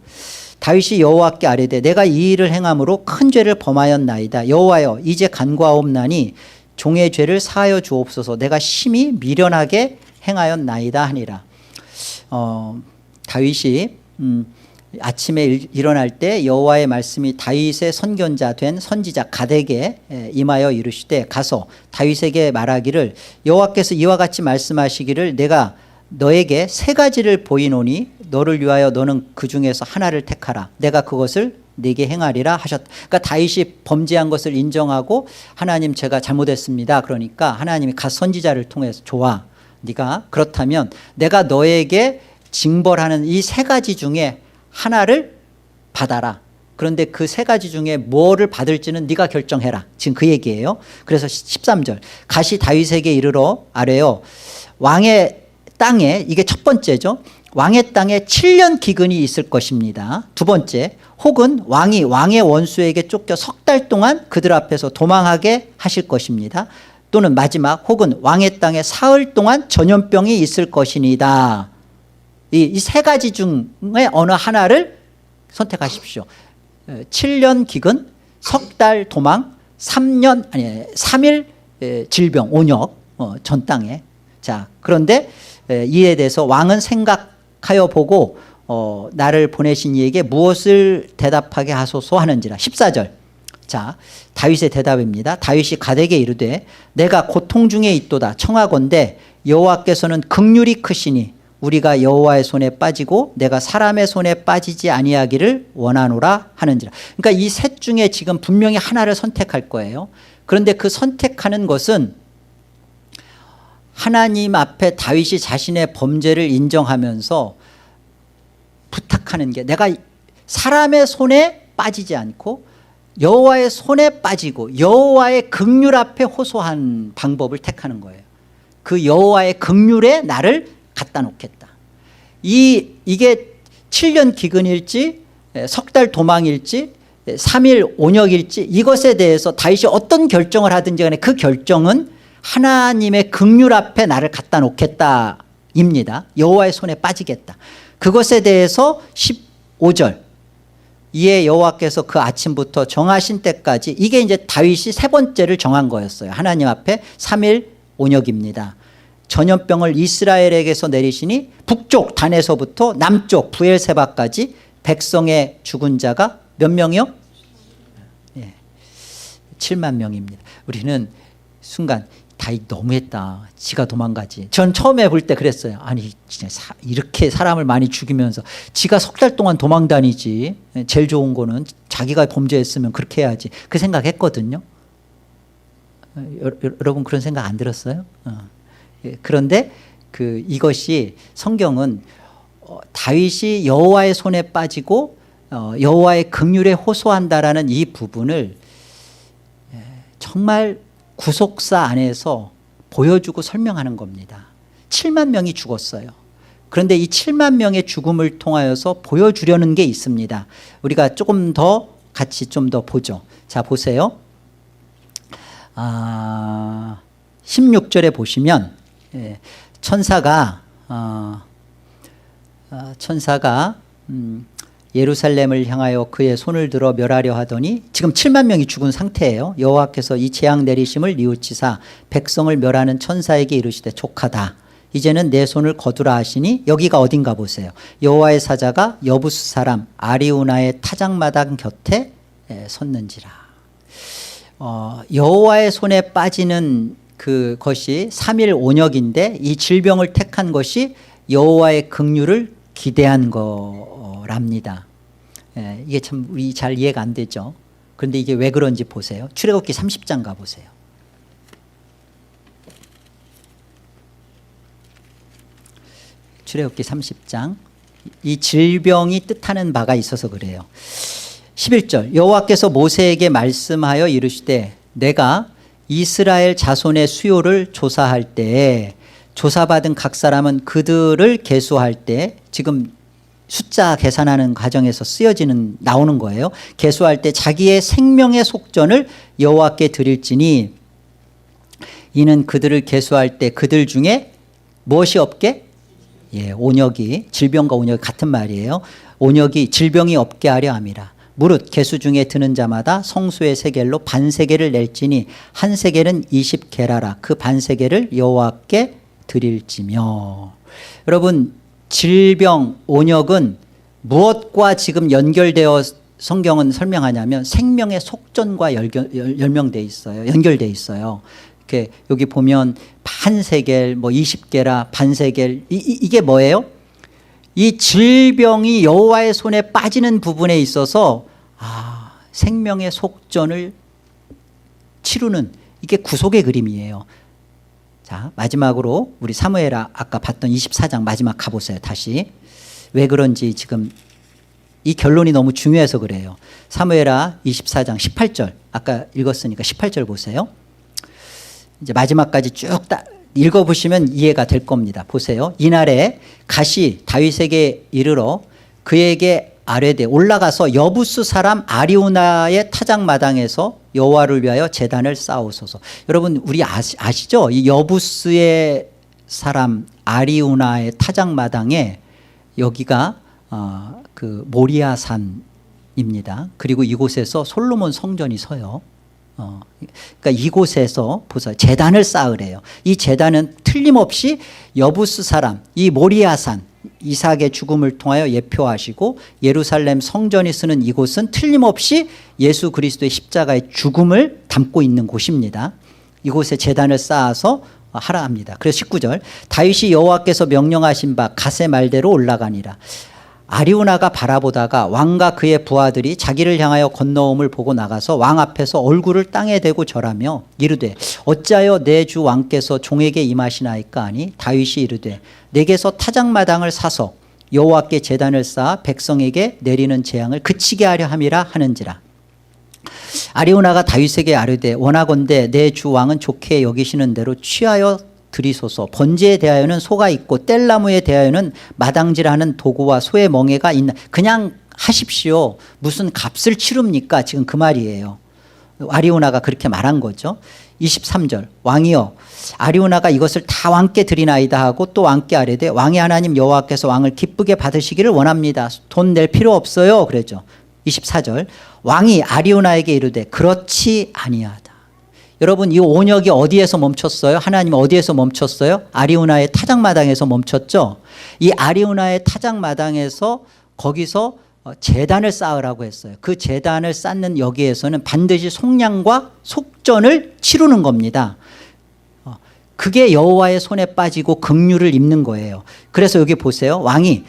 다윗이 여호와께 아뢰되 내가 이 일을 행함으로 큰 죄를 범하였나이다. 여호와여 이제 간구하옵나니 종의 죄를 사하여 주옵소서. 내가 심히 미련하게 행하였나이다 하니라. 다윗이 아침에 일어날 때 여호와의 말씀이 다윗의 선견자 된 선지자 갓에게 임하여 이르시되 가서 다윗에게 말하기를 여호와께서 이와 같이 말씀하시기를 내가 너에게 세 가지를 보이노니 너를 위하여 너는 그 중에서 하나를 택하라. 내가 그것을 네게 행하리라 하셨다. 그러니까 다윗이 범죄한 것을 인정하고 하나님 제가 잘못했습니다. 그러니까 하나님이 갓 선지자를 통해서 좋아. 네가 그렇다면 내가 너에게 징벌하는 이 세 가지 중에 하나를 받아라. 그런데 그 세 가지 중에 뭐를 받을지는 네가 결정해라. 지금 그 얘기예요. 그래서 13절 가시 다윗에게 이르러 아뢰어 왕의 땅에, 이게 첫 번째죠. 왕의 땅에 7년 기근이 있을 것입니다. 두 번째, 혹은 왕이 왕의 원수에게 쫓겨 석 달 동안 그들 앞에서 도망하게 하실 것입니다. 또는 마지막, 혹은 왕의 땅에 사흘 동안 전염병이 있을 것이니다. 이 세 가지 중에 어느 하나를 선택하십시오. 7년 기근, 석 달 도망, 3일 질병, 온역, 전 땅에. 자, 그런데 이에 대해서 왕은 생각하여 보고 나를 보내신 이에게 무엇을 대답하게 하소서 하는지라. 14절. 자, 다윗의 대답입니다. 다윗이 갓에게 이르되 내가 고통 중에 있도다 청하건대 여호와께서는 긍휼이 크시니 우리가 여호와의 손에 빠지고 내가 사람의 손에 빠지지 아니하기를 원하노라 하는지라. 그러니까 이 셋 중에 지금 분명히 하나를 선택할 거예요. 그런데 그 선택하는 것은 하나님 앞에 다윗이 자신의 범죄를 인정하면서 부탁하는 게, 내가 사람의 손에 빠지지 않고 여호와의 손에 빠지고 여호와의 긍휼 앞에 호소한 방법을 택하는 거예요. 그 여호와의 긍휼에 나를 갖다 놓겠다. 이게 7년 기근일지 석 달 도망일지 3일 온역일지 이것에 대해서 다윗이 어떤 결정을 하든지 간에 그 결정은 하나님의 긍휼 앞에 나를 갖다 놓겠다입니다. 여호와의 손에 빠지겠다. 그것에 대해서 15절 이에 여호와께서 그 아침부터 정하신 때까지, 이게 이제 다윗이 세 번째를 정한 거였어요. 하나님 앞에 3일 온역입니다. 전염병을 이스라엘에게서 내리시니 북쪽 단에서부터 남쪽 부엘세바까지 백성의 죽은 자가 몇 명이요? 7만 명입니다. 우리는 순간 다윗 너무했다. 지가 도망가지. 전 처음에 볼 때 그랬어요. 아니 진짜 이렇게 사람을 많이 죽이면서 지가 석 달 동안 도망 다니지. 제일 좋은 거는 자기가 범죄했으면 그렇게 해야지. 그 생각했거든요. 여러분 그런 생각 안 들었어요? 그런데 이것이 성경은 다윗이 여호와의 손에 빠지고 여호와의 긍휼에 호소한다라는 이 부분을 정말 구속사 안에서 보여주고 설명하는 겁니다. 7만 명이 죽었어요. 그런데 이 7만 명의 죽음을 통하여서 보여주려는 게 있습니다. 우리가 조금 더 같이 좀 더 보죠. 자, 보세요. 16절에 보시면 천사가 예루살렘을 향하여 그의 손을 들어 멸하려 하더니, 지금 7만 명이 죽은 상태예요. 여호와께서 이 재앙 내리심을 뉘우치사 백성을 멸하는 천사에게 이르시되 족하다. 이제는 내 손을 거두라 하시니, 여기가 어딘가 보세요. 여호와의 사자가 여부스 사람 아리우나의 타작마당 곁에 섰는지라. 여호와의 손에 빠지는 그것이 3일 온역인데, 이 질병을 택한 것이 여호와의 긍휼을 기대한 거랍니다. 이게 참 우리 잘 이해가 안 되죠. 그런데 이게 왜 그런지 보세요. 출애굽기 30장 가보세요. 출애굽기 30장. 이 질병이 뜻하는 바가 있어서 그래요. 11절 여호와께서 모세에게 말씀하여 이르시되 내가 이스라엘 자손의 수요를 조사할 때에 조사받은 각 사람은 그들을 계수할 때, 지금 숫자 계산하는 과정에서 나오는 거예요. 계수할 때 자기의 생명의 속전을 여호와께 드릴지니, 이는 그들을 계수할 때 그들 중에 무엇이 없게? 온역이, 질병과 온역이 같은 말이에요. 온역이 질병이 없게 하려 함이라. 무릇 계수 중에 드는 자마다 성수의 세겔로 반세겔을 낼지니 한 세겔은 20게라라. 그 반세겔을 여호와께 드릴지며. 여러분, 질병, 온역은 무엇과 지금 연결되어 성경은 설명하냐면 생명의 속전과 연결되어 있어요. 이렇게 여기 보면 반세겔, 20게라, 반세겔, 이게 뭐예요? 이 질병이 여호와의 손에 빠지는 부분에 있어서 생명의 속전을 치르는, 이게 구속의 그림이에요. 자, 마지막으로 우리 사무엘아 아까 봤던 24장 마지막 가보세요. 다시. 왜 그런지 지금 이 결론이 너무 중요해서 그래요. 사무엘아 24장 18절 아까 읽었으니까 18절 보세요. 이제 마지막까지 쭉 읽어보시면 이해가 될 겁니다. 보세요. 이날에 갓이 다윗에게 이르러 그에게 아뢰되 올라가서 여부스 사람 아리우나의 타작마당에서 여호와를 위하여 제단을 쌓으소서. 여러분 우리 아시죠? 이 여부스의 사람 아리우나의 타작마당에 여기가 그 모리아산입니다. 그리고 이곳에서 솔로몬 성전이 서요. 그러니까 이곳에서 보세요. 제단을 쌓으래요. 이 제단은 틀림없이 여부스 사람 이 모리아산 이삭의 죽음을 통하여 예표하시고, 예루살렘 성전이 쓰는 이곳은 틀림없이 예수 그리스도의 십자가의 죽음을 담고 있는 곳입니다. 이곳에 제단을 쌓아서 하라 합니다. 그래서 19절 다윗이 여호와께서 명령하신 바 갓의 말대로 올라가니라. 아리우나가 바라보다가 왕과 그의 부하들이 자기를 향하여 건너옴을 보고 나가서 왕 앞에서 얼굴을 땅에 대고 절하며 이르되 어찌하여 내 주 왕께서 종에게 임하시나이까 하니 다윗이 이르되 내게서 타작마당을 사서 여호와께 제단을 쌓아 백성에게 내리는 재앙을 그치게 하려 함이라 하는지라. 아리우나가 다윗에게 아뢰되 원하건대 내 주 왕은 좋게 여기시는 대로 취하여 드리소서. 번제에 대하여는 소가 있고 뗄나무에 대하여는 마당질하는 도구와 소의 멍에가 있나. 그냥 하십시오. 무슨 값을 치릅니까? 지금 그 말이에요. 아리우나가 그렇게 말한 거죠. 23절 왕이여 아리우나가 이것을 다 왕께 드리나이다 하고 또 왕께 아뢰되 왕의 하나님 여호와께서 왕을 기쁘게 받으시기를 원합니다. 돈 낼 필요 없어요. 그랬죠. 24절 왕이 아리우나에게 이르되 그렇지 아니하다. 여러분 이 온역이 어디에서 멈췄어요? 하나님 어디에서 멈췄어요? 아리우나의 타작마당에서 멈췄죠. 이 아리우나의 타작마당에서 거기서 제단을 쌓으라고 했어요. 그 제단을 쌓는 여기에서는 반드시 속량과 속전을 치르는 겁니다. 그게 여호와의 손에 빠지고 긍휼을 입는 거예요. 그래서 여기 보세요. 왕이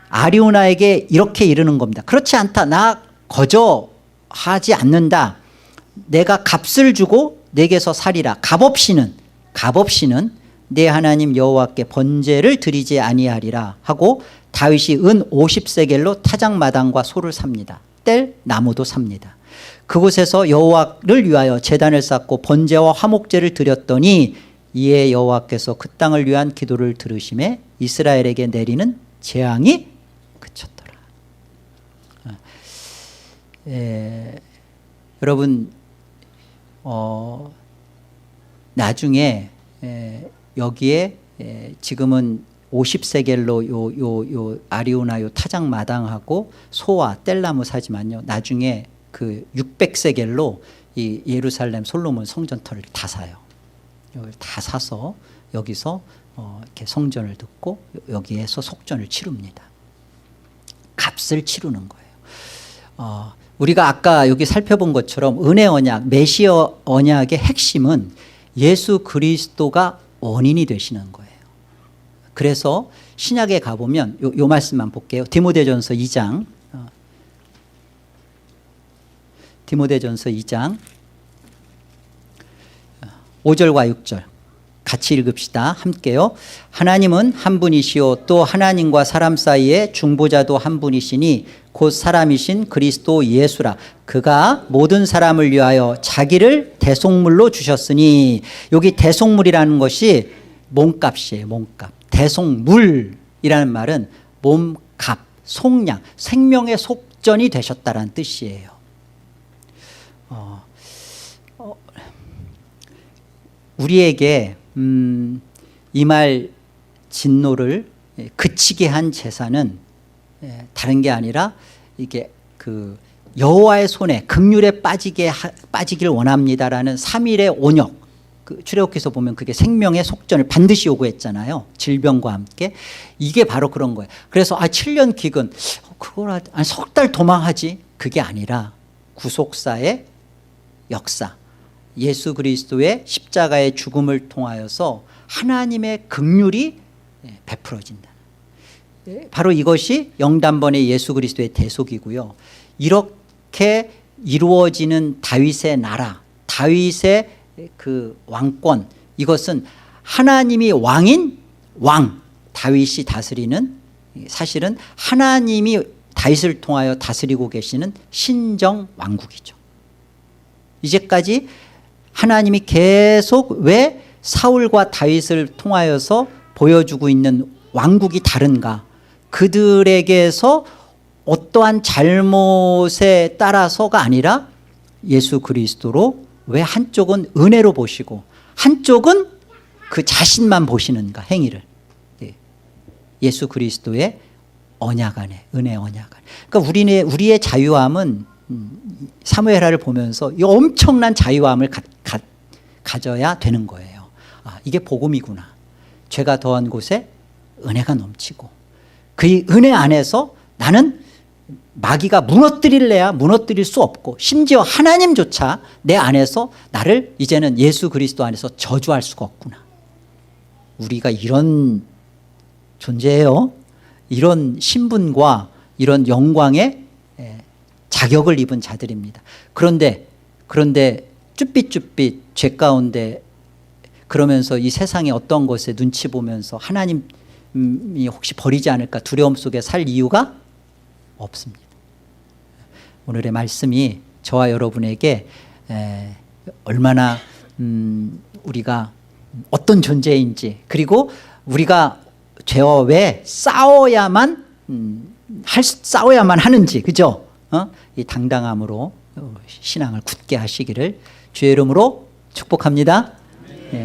아리우나에게 이렇게 이르는 겁니다. 그렇지 않다. 나 거저하지 않는다. 내가 값을 주고 내게서 살이라. 값없이는 내 하나님 여호와께 번제를 드리지 아니하리라 하고 다윗이 은 50세겔로 타작마당과 소를 삽니다. 뗄 나무도 삽니다. 그곳에서 여호와를 위하여 제단을 쌓고 번제와 화목제를 드렸더니 이에 여호와께서 그 땅을 위한 기도를 들으심에 이스라엘에게 내리는 재앙이 그쳤더라. 여러분 나중에 여기에 지금은 50세겔로 요 아리우나 요 타작마당하고 소와 뗄나무 사지만요. 나중에 그 600세겔로 이 예루살렘 솔로몬 성전터를 다 사요. 여기 다 사서 여기서 이렇게 성전을 듣고 여기에서 속전을 치릅니다. 값을 치르는 거예요. 우리가 아까 여기 살펴본 것처럼 은혜 언약, 메시아 언약의 핵심은 예수 그리스도가 원인이 되시는 거예요. 그래서 신약에 가보면 요 말씀만 볼게요. 디모데전서 2장 5절과 6절 같이 읽읍시다. 함께요. 하나님은 한 분이시요 또 하나님과 사람 사이에 중보자도 한 분이시니 곧 사람이신 그리스도 예수라. 그가 모든 사람을 위하여 자기를 대속물로 주셨으니 여기 대속물이라는 것이 몸값이에요. 몸값. 대속물이라는 말은 몸값, 속량, 생명의 속전이 되셨다는 뜻이에요. 우리에게 이 말 진노를 그치게 한 제사는 다른 게 아니라 이게 그 여호와의 손에 긍휼에 빠지길 원합니다라는 3일의 온역. 그 출애굽기서 보면 그게 생명의 속전을 반드시 요구했잖아요. 질병과 함께. 이게 바로 그런 거예요. 그래서 7년 기근 그걸 석 달 도망하지. 그게 아니라 구속사의 역사. 예수 그리스도의 십자가의 죽음을 통하여서 하나님의 긍휼이 베풀어진다. 바로 이것이 영단번의 예수 그리스도의 대속이고요. 이렇게 이루어지는 다윗의 나라, 다윗의 그 왕권, 이것은 하나님이 왕인 왕, 다윗이 다스리는, 사실은 하나님이 다윗을 통하여 다스리고 계시는 신정 왕국이죠. 이제까지 하나님이 계속 왜 사울과 다윗을 통하여서 보여주고 있는 왕국이 다른가? 그들에게서 어떠한 잘못에 따라서가 아니라 예수 그리스도로 왜 한쪽은 은혜로 보시고 한쪽은 그 자신만 보시는가 행위를. 예수 그리스도의 언약 안에, 은혜 언약 안에. 그러니까 우리의 자유함은 사무엘하를 보면서 이 엄청난 자유함을 가져야 되는 거예요. 이게 복음이구나. 죄가 더한 곳에 은혜가 넘치고 그 은혜 안에서 나는 마귀가 무너뜨릴래야 무너뜨릴 수 없고 심지어 하나님조차 내 안에서 나를 이제는 예수 그리스도 안에서 저주할 수가 없구나. 우리가 이런 존재예요. 이런 신분과 이런 영광의 자격을 입은 자들입니다. 그런데 쭈삣쭈삣 죄 가운데 그러면서 이 세상의 어떤 것에 눈치 보면서 하나님이 혹시 버리지 않을까 두려움 속에 살 이유가 없습니다. 오늘의 말씀이 저와 여러분에게 얼마나 우리가 어떤 존재인지, 그리고 우리가 죄와 왜 싸워야만 하는지, 그죠? 이 당당함으로 신앙을 굳게 하시기를 주의 이름으로 축복합니다.